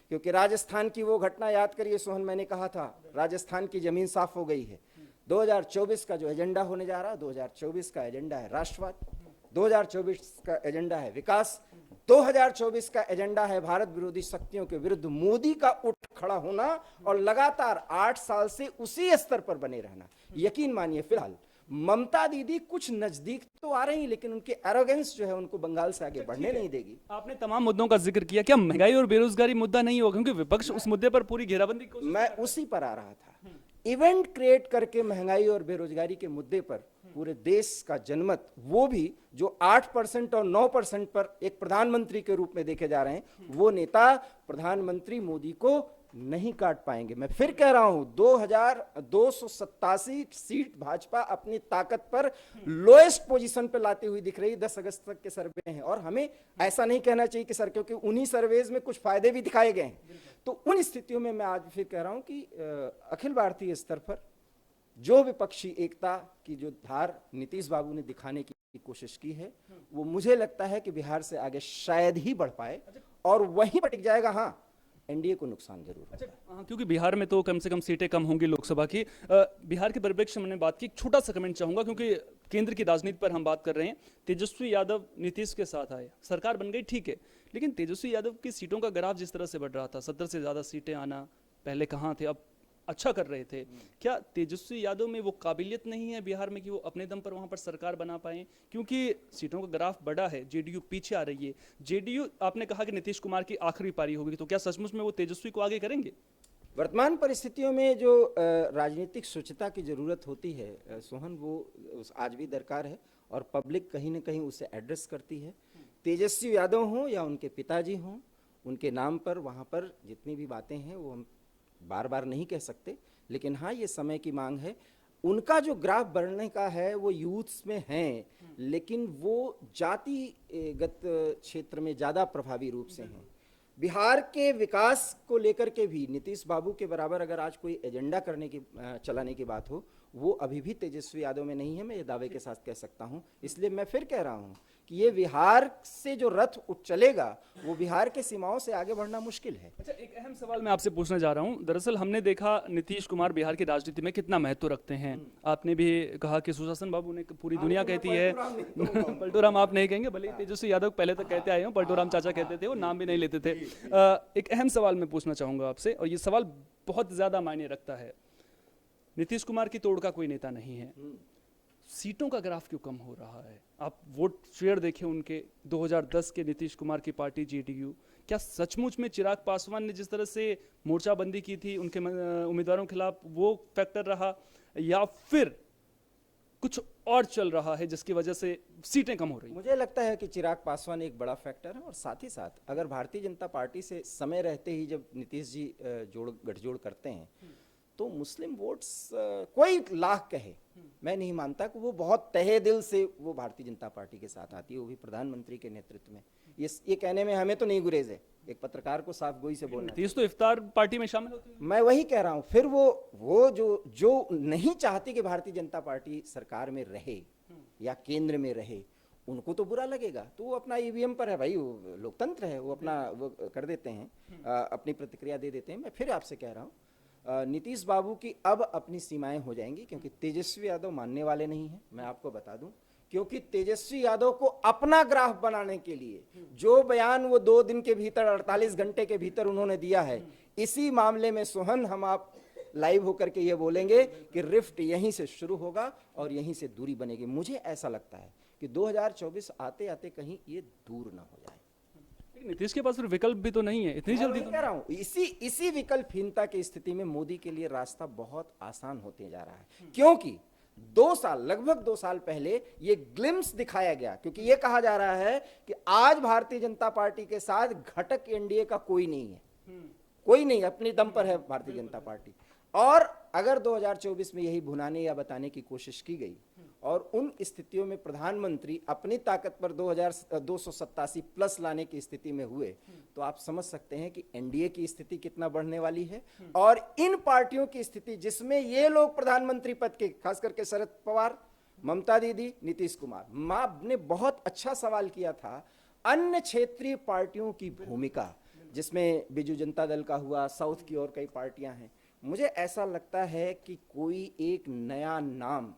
क्योंकि राजस्थान की वो घटना याद करिए सोहन, मैंने कहा था राजस्थान की जमीन साफ हो गई है। 2024 का जो एजेंडा होने जा रहा है, 2024 का एजेंडा है राष्ट्रवाद, 2024 का एजेंडा है विकास, 2024 का एजेंडा है भारत विरोधी शक्तियों के विरुद्ध मोदी का उठ खड़ा होना और लगातार 8 साल से उसी स्तर पर बने रहना। यकीन मानिए फिलहाल ममता दीदी कुछ नजदीक तो आ रही, लेकिन उनके एरोगेंस जो है उनको बंगाल से आगे बढ़ने नहीं देगी।
आपने तमाम मुद्दों का जिक्र किया, क्या महंगाई और बेरोजगारी मुद्दा नहीं होगा? क्योंकि विपक्ष उस मुद्दे पर पूरी घेराबंदी की कोशिश
मैं उसी पर आ रहा था। इवेंट क्रिएट करके महंगाई और बेरोजगारी के मुद्दे पर पूरे देश का जनमत, वो भी जो 8% और 9% पर एक प्रधानमंत्री के रूप में देखे जा रहे हैं, वो नेता प्रधानमंत्री मोदी को नहीं काट पाएंगे। मैं फिर कह रहा हूं, 2287 सीट भाजपा अपनी ताकत पर लोएस्ट पोजीशन पे लाती हुई दिख रही। 10 अगस्त तक के सर्वे हैं और हमें ऐसा नहीं कहना चाहिए कि सर, क्योंकि उन्हीं सर्वेज में कुछ फायदे भी दिखाए गए हैं। तो उन स्थितियों में मैं आज फिर कह रहा हूं कि अखिल भारतीय स्तर पर जो विपक्षी एकता की जो धार नीतीश बाबू ने दिखाने की कोशिश की है, वो मुझे लगता है कि बिहार से आगे शायद ही बढ़ पाए और वहीं पर टिक जाएगा। हाँ, एनडीए को नुकसान जरूर है।
हाँ, क्योंकि बिहार में तो कम से कम सीटें कम होंगी लोकसभा की। बिहार के परिप्रेक्ष्य में मैंने बात की, एक छोटा सा कमेंट चाहूंगा, क्योंकि केंद्र की राजनीति पर हम बात कर रहे हैं। तेजस्वी यादव नीतीश के साथ आए, सरकार बन गई, ठीक है, लेकिन तेजस्वी यादव की सीटों का ग्राफ जिस तरह से बढ़ रहा था, 70 से ज्यादा सीटें आना, पहले कहाँ थे, अब अच्छा कर रहे थे। क्या तेजस्वी यादव में वो काबिलियत नहीं है बिहार में कि वो अपने दम पर वहां पर सरकार बना पाए? क्योंकि सीटों का ग्राफ बढ़ा है, जेडीयू पीछे आ रही है। जेडीयू, आपने कहा कि नीतीश कुमार की आखिरी पारी होगी, तो क्या सचमुच में वो तेजस्वी को आगे करेंगे?
वर्तमान परिस्थितियों में जो राजनीतिक स्वच्छता की जरूरत होती है सोहन, वो आज भी दरकार है और पब्लिक कहीं ना कहीं उसे एड्रेस करती है। तेजस्वी यादव हों या उनके पिताजी हों, उनके नाम पर वहाँ पर जितनी भी बातें हैं वो हम बार बार नहीं कह सकते, लेकिन हाँ, ये समय की मांग है। उनका जो ग्राफ बढ़ने का है वो यूथ्स में है, लेकिन वो जातिगत क्षेत्र में ज़्यादा प्रभावी रूप से हैं। बिहार के विकास को लेकर के भी नीतीश बाबू के बराबर अगर आज कोई एजेंडा करने की चलाने की बात हो, वो अभी भी तेजस्वी यादव में नहीं है, मैं ये दावे के साथ कह सकता हूं। इसलिए मैं फिर कह रहा हूं कि ये बिहार से जो रथ उठ चलेगा वो बिहार के सीमाओं से आगे बढ़ना मुश्किल है।
अच्छा, एक अहम सवाल मैं आपसे पूछना जा रहा हूं। दरअसल हमने देखा नीतीश कुमार बिहार की राजनीति में कितना महत्व रखते हैं। आपने भी कहा कि सुशासन बाबू ने, पूरी दुनिया कहती है, पलटूराम आप नहीं कहेंगे, भले तेजस्वी यादव पहले तक कहते आए हो, पलटूराम चाचा कहते थे, वो नाम भी नहीं लेते थे। एक अहम सवाल मैं पूछना चाहूंगा आपसे, और ये सवाल बहुत ज्यादा मायने रखता है। नीतीश कुमार की तोड़ का कोई नेता नहीं है, सीटों का ग्राफ क्यों कम हो रहा है? आप वोट शेयर देखें उनके, 2010 के नीतीश कुमार की पार्टी जेडीयू, क्या सचमुच में चिराग पासवान ने जिस तरह से मोर्चाबंदी की थी उनके उम्मीदवारों के खिलाफ, वो फैक्टर रहा, या फिर कुछ और चल रहा है जिसकी वजह से सीटें कम हो रही?
मुझे लगता है कि चिराग पासवान एक बड़ा फैक्टर है, और साथ ही साथ अगर भारतीय जनता पार्टी से समय रहते ही जब नीतीश जी गठजोड़ करते हैं तो मुस्लिम वोट्स कोई लाख कहे, मैं नहीं मानता कि वो बहुत तहे दिल से वो भारतीय जनता पार्टी के साथ आती है, वो भी प्रधानमंत्री के नेतृत्व में। ये कहने में हमें तो नहीं गुरेज है, एक पत्रकार को साफ गोई से बोलना।
नीतीश तो इफ्तार पार्टी में शामिल होती है।
मैं वही कह रहा हूँ, फिर वो जो नहीं चाहती कि भारतीय जनता पार्टी सरकार में रहे या केंद्र में रहे, उनको तो बुरा लगेगा, तो वो अपना ईवीएम पर है भाई, वो लोकतंत्र है, वो अपना वो कर देते हैं, अपनी प्रतिक्रिया दे देते हैं। मैं फिर आपसे कह रहा हूँ, नीतीश बाबू की अब अपनी सीमाएं हो जाएंगी, क्योंकि तेजस्वी यादव मानने वाले नहीं हैं, मैं आपको बता दूं। क्योंकि तेजस्वी यादव को अपना ग्राफ बनाने के लिए जो बयान वो 2 दिन के भीतर 48 घंटे के भीतर उन्होंने दिया है, इसी मामले में सोहन हम आप लाइव होकर के ये बोलेंगे कि रिफ्ट यहीं से शुरू होगा और यहीं से दूरी बनेगी। मुझे ऐसा लगता है कि 2024 आते आते कहीं ये दूर ना हो जाए।
नीतीश के पास फिर विकल्प भी तो नहीं है इतनी जल्दी।
मैं कह रहा हूं इसी विकल्पहीनता की स्थिति में मोदी के लिए रास्ता बहुत आसान होते जा रहा है, क्योंकि 2 साल, लगभग 2 साल पहले ये ग्लिम्स दिखाया गया, क्योंकि ये कहा जा रहा है कि आज भारतीय जनता पार्टी के साथ घटक एनडीए का कोई नहीं है, कोई नहीं, अपने दम पर है भारतीय जनता पार्टी। और अगर 2024 में यही भुनाने या बताने की कोशिश की गई और उन स्थितियों में प्रधानमंत्री अपनी ताकत पर 287 प्लस लाने की स्थिति में हुए, तो आप समझ सकते हैं कि एनडीए की स्थिति कितना बढ़ने वाली है। और इन पार्टियों की स्थिति जिसमें ये लोग प्रधानमंत्री पद के, खास करके शरद पवार, ममता दीदी, नीतीश कुमार, मां ने बहुत अच्छा सवाल किया था अन्य क्षेत्रीय पार्टियों की भूमिका, जिसमें बीजू जनता दल का हुआ, साउथ की और कई पार्टियां हैं। मुझे ऐसा लगता है कि कोई एक नया नाम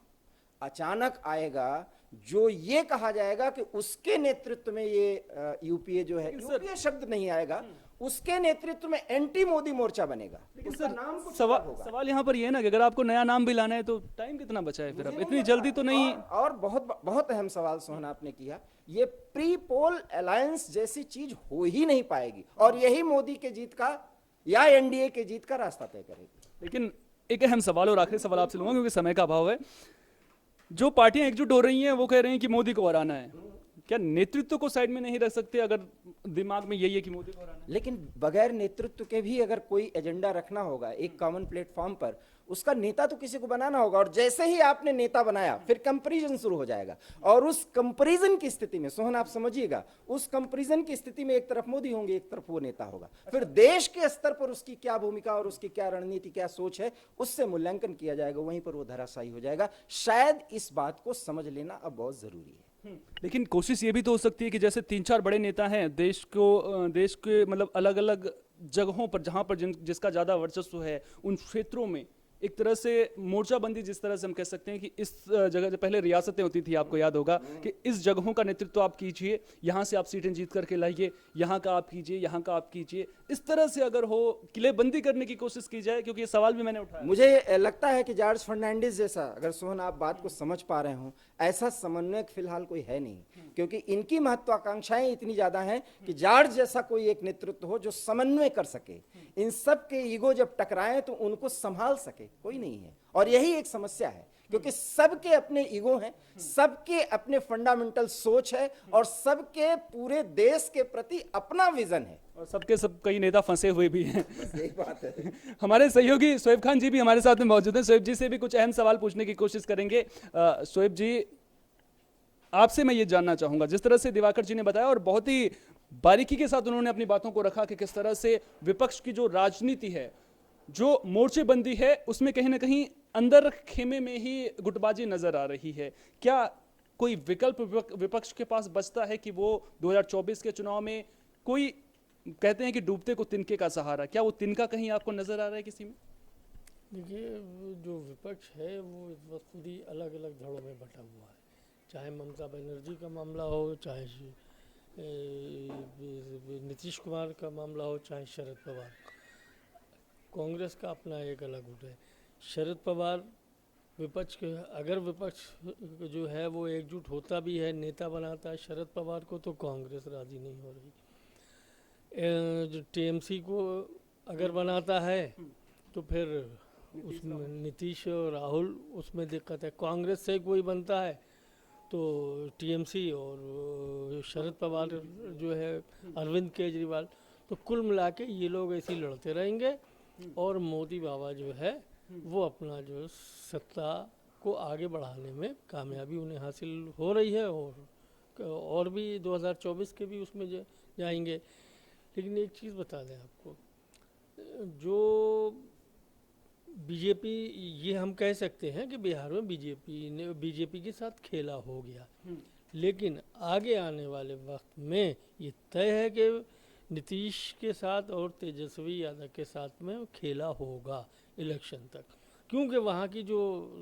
अचानक आएगा जो ये कहा जाएगा कि उसके नेतृत्व में ये यूपीए जो है, यूपीए शब्द नहीं आएगा, उसके नेतृत्व में एंटी मोदी मोर्चा बनेगा। उसका नाम कुछ अलग होगा।
सवाल यहाँ पर ये है ना कि अगर आपको नया नाम भी लाना है तो टाइम कितना बचा है फिर, अब इतनी जल्दी तो नहीं।
और बहुत बहुत अहम सवाल सोहन आपने किया, ये प्री पोल अलायंस जैसी चीज हो ही नहीं पाएगी, और यही मोदी के जीत का या एनडीए के जीत का रास्ता तय करेगी।
लेकिन एक अहम सवाल और आखिरी सवाल आपसे लूंगा क्योंकि समय का अभाव है। जो पार्टियां एकजुट हो रही हैं वो कह रहे हैं कि मोदी को हराना है, क्या नेतृत्व को साइड में नहीं रख सकते अगर दिमाग में यही है कि मोदी को हराना है?
लेकिन बगैर नेतृत्व के भी अगर कोई एजेंडा रखना होगा एक कॉमन प्लेटफॉर्म पर, उसका नेता तो किसी को बनाना होगा, और जैसे ही आपने नेता बनाया फिर कंपैरिजन शुरू हो जाएगा। और उस कंपैरिजन की स्थिति में सोहन आप समझिएगा, उस कंपैरिजन की स्थिति में एक तरफ मोदी होंगे, एक तरफ वो नेता होगा। फिर देश के स्तर पर उसकी क्या भूमिका और उसकी क्या रणनीति, क्या सोच है, उससे मूल्यांकन किया जाएगा, वहीं पर वो धराशायी हो जाएगा। शायद इस बात को समझ लेना अब बहुत जरूरी है।
लेकिन कोशिश ये भी तो हो सकती है कि जैसे 3-4 बड़े नेता हैं देश के मतलब अलग अलग जगहों पर जहां पर जिसका ज्यादा वर्चस्व है उन क्षेत्रों में एक तरह से मोर्चाबंदी, जिस तरह से हम कह सकते हैं कि इस जगह से पहले रियासतें होती थी, आपको याद होगा कि इस जगहों का नेतृत्व आप कीजिए, यहाँ से आप सीटें जीत करके लाइए, यहाँ का आप कीजिए, यहाँ का आप कीजिए, इस तरह से अगर हो किलेबंदी करने की कोशिश की जाए, क्योंकि ये सवाल भी मैंने उठाया।
मुझे लगता है कि जॉर्ज फर्नांडिस जैसा, अगर सोहन आप बात को समझ पा रहे हो, ऐसा समन्वयक फिलहाल कोई है नहीं, क्योंकि इनकी महत्वाकांक्षाएं इतनी ज्यादा हैं कि जॉर्ज जैसा कोई एक नेतृत्व हो जो समन्वय कर सके, इन सब के ईगो जब टकराएं तो उनको संभाल सके, कोई नहीं है। और यही एक समस्या है, क्योंकि सबके अपने ईगो हैं, सबके अपने फंडामेंटल सोच है, और सबके पूरे देश के प्रति अपना विजन है,
और सबके सब कई नेता फंसे हुए भी हैं।
यही बात है।
हमारे सहयोगी शोएब खान जी भी हमारे साथ में मौजूद हैं। शोएब जी से भी कुछ अहम सवाल पूछने की कोशिश करेंगे। शोएब जी, आपसे मैं ये जानना चाहूंगा, जिस तरह से दिवाकर जी ने बताया और बहुत ही बारीकी के साथ उन्होंने अपनी बातों को रखा कि किस तरह से विपक्ष की जो राजनीति है, जो मोर्चेबंदी है, उसमें कहीं ना कहीं अंदर खेमे में ही गुटबाजी नजर आ रही है। क्या कोई विकल्प विपक्ष के पास बचता है कि वो 2024 के चुनाव में, कोई कहते हैं कि डूबते को तिनके का सहारा, क्या वो तिनका कहीं आपको नजर आ रहा है किसी में?
देखिए, जो विपक्ष है वो इस वक्त पूरी अलग अलग धड़ों में बटा हुआ है, चाहे ममता बनर्जी का मामला हो, चाहे नीतीश कुमार का मामला हो, चाहे शरद पवार। कांग्रेस का अपना एक अलग गुट है। शरद पवार विपक्ष के, अगर विपक्ष जो है वो एकजुट होता भी है, नेता बनाता है शरद पवार को, तो कांग्रेस राजी नहीं हो रही। जो टीएमसी को अगर बनाता है तो फिर उसमें नीतीश और राहुल, उसमें दिक्कत है। कांग्रेस से कोई बनता है तो टीएमसी और शरद पवार जो है, अरविंद केजरीवाल, तो कुल मिला के ये लोग ऐसे ही लड़ते रहेंगे, और मोदी बाबा जो है वो अपना जो सत्ता को आगे बढ़ाने में कामयाबी उन्हें हासिल हो रही है, और भी 2024 के भी उसमें जाएंगे। लेकिन एक चीज़ बता दें आपको, जो बीजेपी, ये हम कह सकते हैं कि बिहार में बीजेपी के साथ खेला हो गया, लेकिन आगे आने वाले वक्त में ये तय है कि नीतीश के साथ और तेजस्वी यादव के साथ में खेला होगा। इलेक्शन तक, क्योंकि वहाँ की जो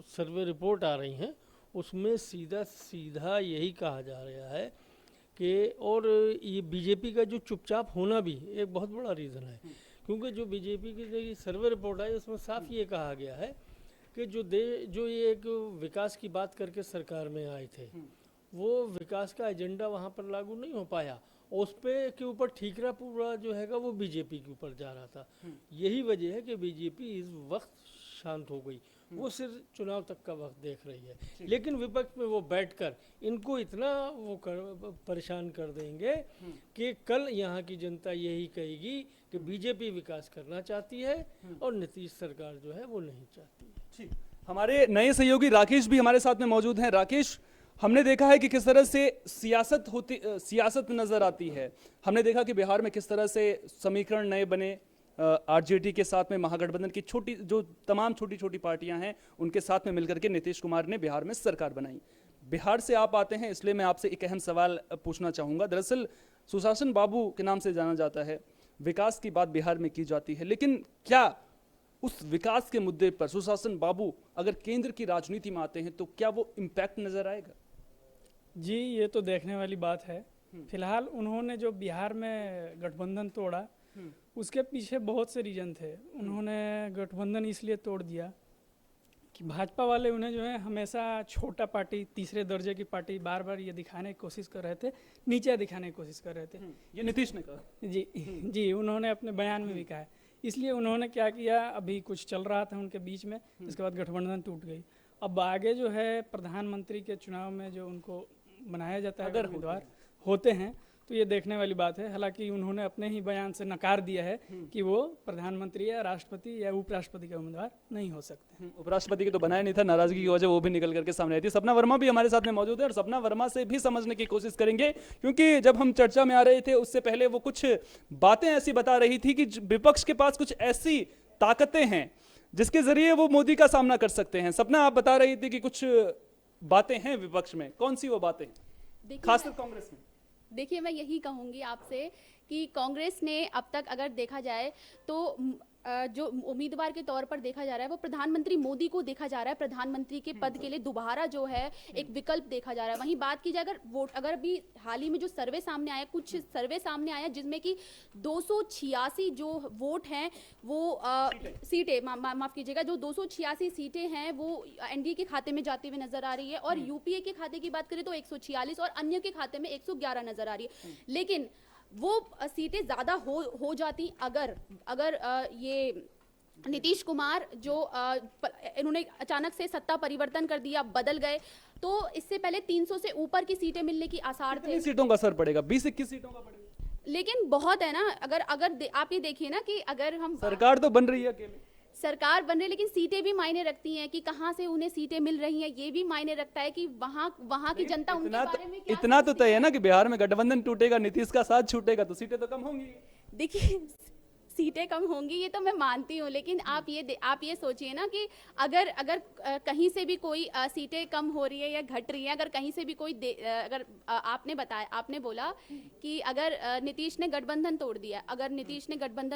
सर्वे रिपोर्ट आ रही हैं उसमें सीधा सीधा यही कहा जा रहा है कि, और ये बीजेपी का जो चुपचाप होना भी एक बहुत बड़ा रीज़न है, क्योंकि जो बीजेपी की जो सर्वे रिपोर्ट आई उसमें साफ ये कहा गया है कि जो ये एक विकास की बात करके सरकार में आए थे, वो विकास का एजेंडा वहाँ पर लागू नहीं हो पाया, उस पे के ऊपर ठीकरा पूरा जो हैगा वो बीजेपी के ऊपर जा रहा था। यही वजह है कि बीजेपी इस वक्त शांत हो गई, वो सिर्फ चुनाव तक का वक्त देख रही है, लेकिन विपक्ष में वो बैठकर इनको इतना परेशान कर देंगे कि कल यहाँ की जनता यही कहेगी कि बीजेपी विकास करना चाहती है और नीतीश सरकार जो है वो नहीं चाहती है।
ठीक, हमारे नए सहयोगी राकेश भी हमारे साथ में मौजूद हैं। राकेश, हमने देखा है कि किस तरह से सियासत नजर आती है। हमने देखा कि बिहार में किस तरह से समीकरण नए बने, आरजेडी के साथ में महागठबंधन की तमाम छोटी छोटी पार्टियां हैं, उनके साथ में मिलकर के नीतीश कुमार ने बिहार में सरकार बनाई। बिहार से आप आते हैं, इसलिए मैं आपसे एक अहम सवाल पूछना चाहूंगा। दरअसल सुशासन बाबू के नाम से जाना जाता है, विकास की बात बिहार में की जाती है, लेकिन क्या उस विकास के मुद्दे पर सुशासन बाबू अगर केंद्र की राजनीति में आते हैं तो क्या वो इम्पैक्ट नजर आएगा?
जी, ये तो देखने वाली बात है। फिलहाल उन्होंने जो बिहार में गठबंधन तोड़ा, उसके पीछे बहुत से रीजन थे। उन्होंने गठबंधन इसलिए तोड़ दिया कि भाजपा वाले उन्हें जो है हमेशा छोटा पार्टी, तीसरे दर्जे की पार्टी बार बार ये दिखाने की कोशिश कर रहे थे, नीचे दिखाने की कोशिश कर रहे थे।
ये नीतीश ने कहा।
जी, उन्होंने अपने बयान में भी कहा है। इसलिए उन्होंने क्या किया, अभी कुछ चल रहा था उनके बीच में, इसके बाद गठबंधन टूट गई। अब आगे जो है प्रधानमंत्री के चुनाव में जो उनको बनाया जाता है, अगर उम्मीदवार होते हैं, तो ये देखने वाली बात है। हालांकि उन्होंने अपने ही बयान से नकार दिया है कि वो प्रधानमंत्री या राष्ट्रपति या उपराष्ट्रपति का उम्मीदवार नहीं हो सकते।
उपराष्ट्रपति की तो बनाया नहीं था, नाराजगी की वजह वो भी निकल करके सामने आई थी। सपना वर्मा भी हमारे साथ में मौजूद है और सपना वर्मा से भी समझने की कोशिश करेंगे, क्योंकि जब हम चर्चा में आ रहे थे उससे पहले वो कुछ बातें ऐसी बता रही थी कि विपक्ष के पास कुछ ऐसी ताकतें हैं जिसके जरिए वो मोदी का सामना कर सकते हैं। सपना, आप बता रही थी कि कुछ बातें हैं विपक्ष में, कौन सी वो बातें, खासकर कांग्रेस में?
देखिए, मैं यही कहूंगी आपसे कि कांग्रेस ने अब तक अगर देखा जाए तो जो उम्मीदवार के तौर पर देखा जा रहा है वो प्रधानमंत्री मोदी को देखा जा रहा है। प्रधानमंत्री के पद के लिए दोबारा जो है एक विकल्प देखा जा रहा है। वहीं बात की जाए अगर वोट, अगर अभी हाल ही में जो सर्वे सामने आया, कुछ सर्वे सामने आया जिसमें कि 286 जो वोट हैं वो सीटें माफ कीजिएगा, जो 286 सीटें हैं वो एनडीए के खाते में जाती हुई नजर आ रही है, और यूपीए के खाते की बात करें तो 146 और अन्य के खाते में 111 नजर आ रही है। लेकिन वो सीटें ज़्यादा हो जाती अगर ये नीतीश कुमार जो इन्होंने अचानक से सत्ता परिवर्तन कर दिया, बदल गए, तो इससे पहले 300 से ऊपर की सीटें मिलने की आसार थे।
कितनी सीटों का असर पड़ेगा? 20-21 सीटों का पड़ेगा,
लेकिन बहुत है ना। अगर आप ये देखिए ना कि अगर हम
सरकार तो बन रही है अकेले,
सरकार बन रही है, लेकिन सीटें भी मायने रखती हैं कि कहाँ से उन्हें सीटें मिल रही हैं। ये भी मायने रखता है कि वहाँ की जनता उनके बारे में क्या
इतना तो तय है ना कि बिहार में गठबंधन टूटेगा, नीतीश का साथ छूटेगा तो सीटें तो कम होंगी।
देखिए, सीटें कम होंगी ये तो मैं मानती हूँ, लेकिन आप ये सोचिए ना कि अगर कहीं से भी कोई सीटें कम हो रही है या घट रही है, अगर कहीं से भी कोई अगर आपने बोला कि अगर नीतीश ने गठबंधन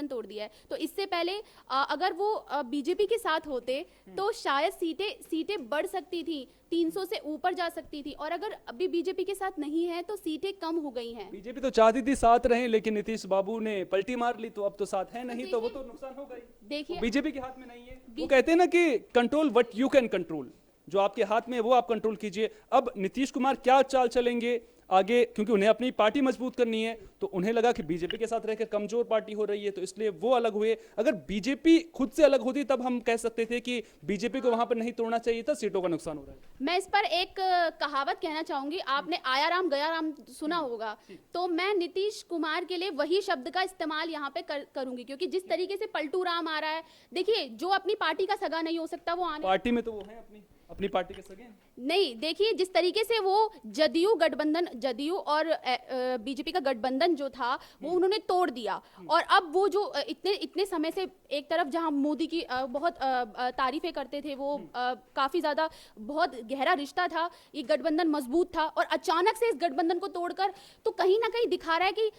तोड़ दिया, तो इससे पहले अगर वो बीजेपी के साथ होते तो शायद सीटें बढ़ सकती थी, 300 से ऊपर जा सकती थी, और अगर अभी बीजेपी के साथ नहीं है तो सीटें कम हो गई हैं।
बीजेपी तो चाहती थी साथ रहें, लेकिन नीतीश बाबू ने पलटी मार ली, तो अब तो साथ है नहीं, तो वो तो नुकसान हो गई।
देखिए,
बीजेपी के हाथ में नहीं है। वो कहते हैं ना कि control what you can control, जो आपके हाथ में है वो आप कंट्रोल कीजिए। अब नीतीश कुमार क्या चाल चलेंगे आगे, क्योंकि उन्हें अपनी पार्टी मजबूत करनी है, तो उन्हें लगा कि बीजेपी के साथ रहकर कमजोर पार्टी हो रही है, तो इसलिए वो अलग हुए। अगर बीजेपी खुद से अलग होती तब हम कह सकते थे कि बीजेपी को वहां पर नहीं तोड़ना चाहिए था, सीटों का नुकसान हो रहा है।
मैं इस पर एक कहावत कहना चाहूंगी, आपने आया राम गया राम सुना होगा, तो मैं नीतीश कुमार के लिए वही शब्द का इस्तेमाल यहाँ पे करूंगी, क्योंकि जिस तरीके से पलटू राम आ रहा है, देखिए जो अपनी पार्टी का सगा नहीं हो सकता वो आने
पार्टी में तो वो है अपनी, अपनी पार्टी के सगे हैं?
नहीं, देखिए जिस तरीके से वो जदयू गठबंधन, जदयू और बीजेपी का गठबंधन जो था वो उन्होंने तोड़ दिया, और अब वो जो इतने समय से एक तरफ जहां मोदी की बहुत तारीफें करते थे, वो काफी ज्यादा बहुत गहरा रिश्ता था, ये गठबंधन मजबूत था, और अचानक से इस गठबंधन को तोड़कर तो कहीं ना कहीं दिखा रहा है कि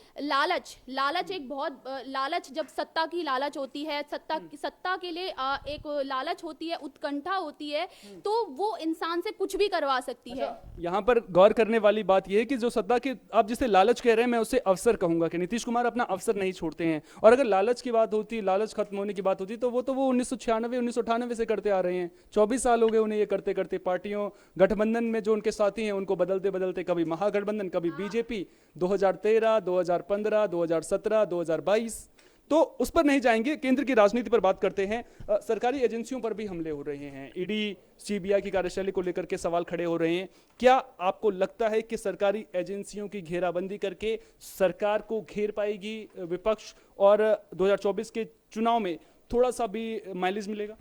लालच एक बहुत लालच, जब सत्ता की लालच होती है, सत्ता के लिए एक लालच होती है, उत्कंठा होती है, तो वो इंसान से कुछ भी करवा सकती है।
यहाँ पर गौर करने वाली बात यह है कि जो सत्ता के आप जिसे लालच कह रहे हैं, मैं उसे अवसर कहूंगा कि नीतीश कुमार अपना अवसर नहीं छोड़ते हैं, और अगर लालच की बात होती, लालच खत्म होने की बात होती, तो वो 1996 1998 से करते आ रहे हैं। 24 साल हो गए उन्हें ये करते करते। पार्टियों गठबंधन में जो उनके साथी हैं उनको बदलते बदलते, कभी महागठबंधन, कभी बीजेपी, 2013 2015 2017 2022, तो उस पर नहीं जाएंगे, केंद्र की राजनीति पर बात करते हैं। सरकारी एजेंसियों पर भी हमले हो रहे हैं, ईडी सीबीआई की कार्यशैली को लेकर के सवाल खड़े हो रहे हैं। क्या आपको लगता है कि सरकारी एजेंसियों की घेराबंदी करके सरकार को घेर पाएगी विपक्ष, और 2024 के चुनाव में थोड़ा सा भी माइलेज मिलेगा?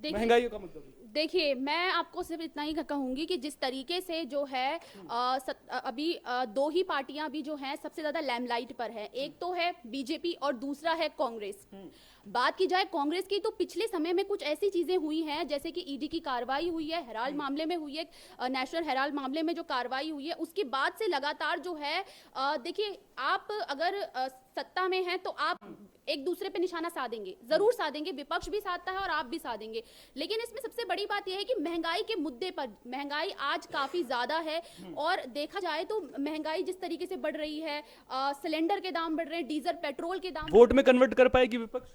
महंगाई का मुद्दा भी।
देखिए, मैं आपको सिर्फ इतना ही कहूंगी कि जिस तरीके से जो है अभी दो ही पार्टियां भी जो हैं सबसे ज्यादा लैमलाइट पर है, एक तो है बीजेपी और दूसरा है कांग्रेस। बात की जाए कांग्रेस की, तो पिछले समय में कुछ ऐसी चीजें हुई हैं, जैसे कि ईडी की कार्रवाई हुई है, हेराल्ड मामले में हुई है, नेशनल हेराल्ड मामले में जो कार्रवाई हुई है, उसके बाद से लगातार जो है देखिए, आप अगर सत्ता में हैं तो आप एक दूसरे पे निशाना साधेंगे, जरूर साधेंगे, विपक्ष भी साधता है और आप भी साधेंगे, लेकिन इसमें सबसे बड़ी बात यह है कि महंगाई के मुद्दे पर, महंगाई आज काफी ज्यादा है, और देखा जाए तो महंगाई जिस तरीके से बढ़ रही है, सिलेंडर के दाम बढ़ रहे हैं, डीजल पेट्रोल के दाम,
वोट में कन्वर्ट कर पाएगी विपक्ष?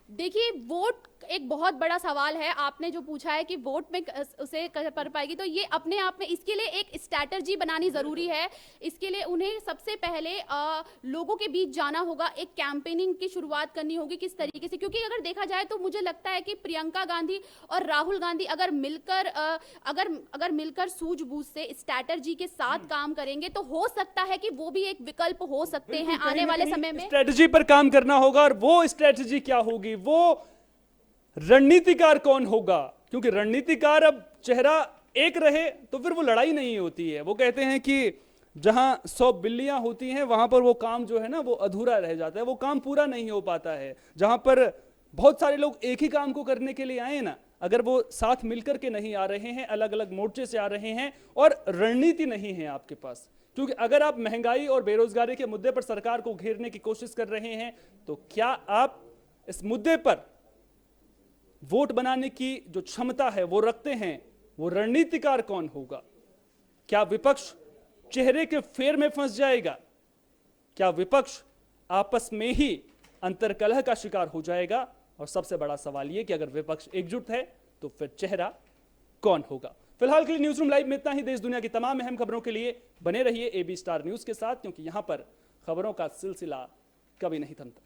देखिए, वोट एक बहुत बड़ा सवाल है। आपने जो पूछा है कि वोट में उसे कर पाएगी, तो ये अपने आप में, इसके लिए एक स्ट्रैटेजी बनानी जरूरी है। इसके लिए उन्हें सबसे पहले लोगों के बीच जाना होगा, एक कैंपेनिंग की शुरुआत करनी होगी किस तरीके से, क्योंकि अगर देखा जाए तो मुझे लगता है कि प्रियंका गांधी और राहुल गांधी अगर मिलकर सूझबूझ से स्ट्रैटेजी के साथ काम करेंगे, तो हो सकता है कि वो भी एक विकल्प हो सकते हैं आने वाले समय में।
स्ट्रैटेजी पर काम करना होगा, और वो स्ट्रैटेजी क्या होगी, वो रणनीतिकार कौन होगा? क्योंकि रणनीतिकार अब चेहरा एक रहे तो फिर वो लड़ाई नहीं होती है। वो कहते हैं कि जहां 100 बिल्लियां होती हैं वहां पर वो काम जो है ना वो अधूरा रह जाता है, वो काम पूरा नहीं हो पाता है। जहां पर बहुत सारे लोग एक ही काम को करने के लिए आए ना, अगर वो साथ मिलकर के नहीं आ रहे हैं, अलग अलग मोर्चे से आ रहे हैं, और रणनीति नहीं है आपके पास, क्योंकि अगर आप महंगाई और बेरोजगारी के मुद्दे पर सरकार को घेरने की कोशिश कर रहे हैं, तो क्या आप इस मुद्दे पर वोट बनाने की जो क्षमता है वो रखते हैं? वो रणनीतिकार कौन होगा? क्या विपक्ष चेहरे के फेर में फंस जाएगा? क्या विपक्ष आपस में ही अंतर्कलह का शिकार हो जाएगा? और सबसे बड़ा सवाल यह कि अगर विपक्ष एकजुट है तो फिर चेहरा कौन होगा? फिलहाल के लिए न्यूज़ रूम लाइव में इतना ही। देश दुनिया की तमाम अहम खबरों के लिए बने रहिए AB स्टार न्यूज के साथ, क्योंकि यहां पर खबरों का सिलसिला कभी नहीं थमता।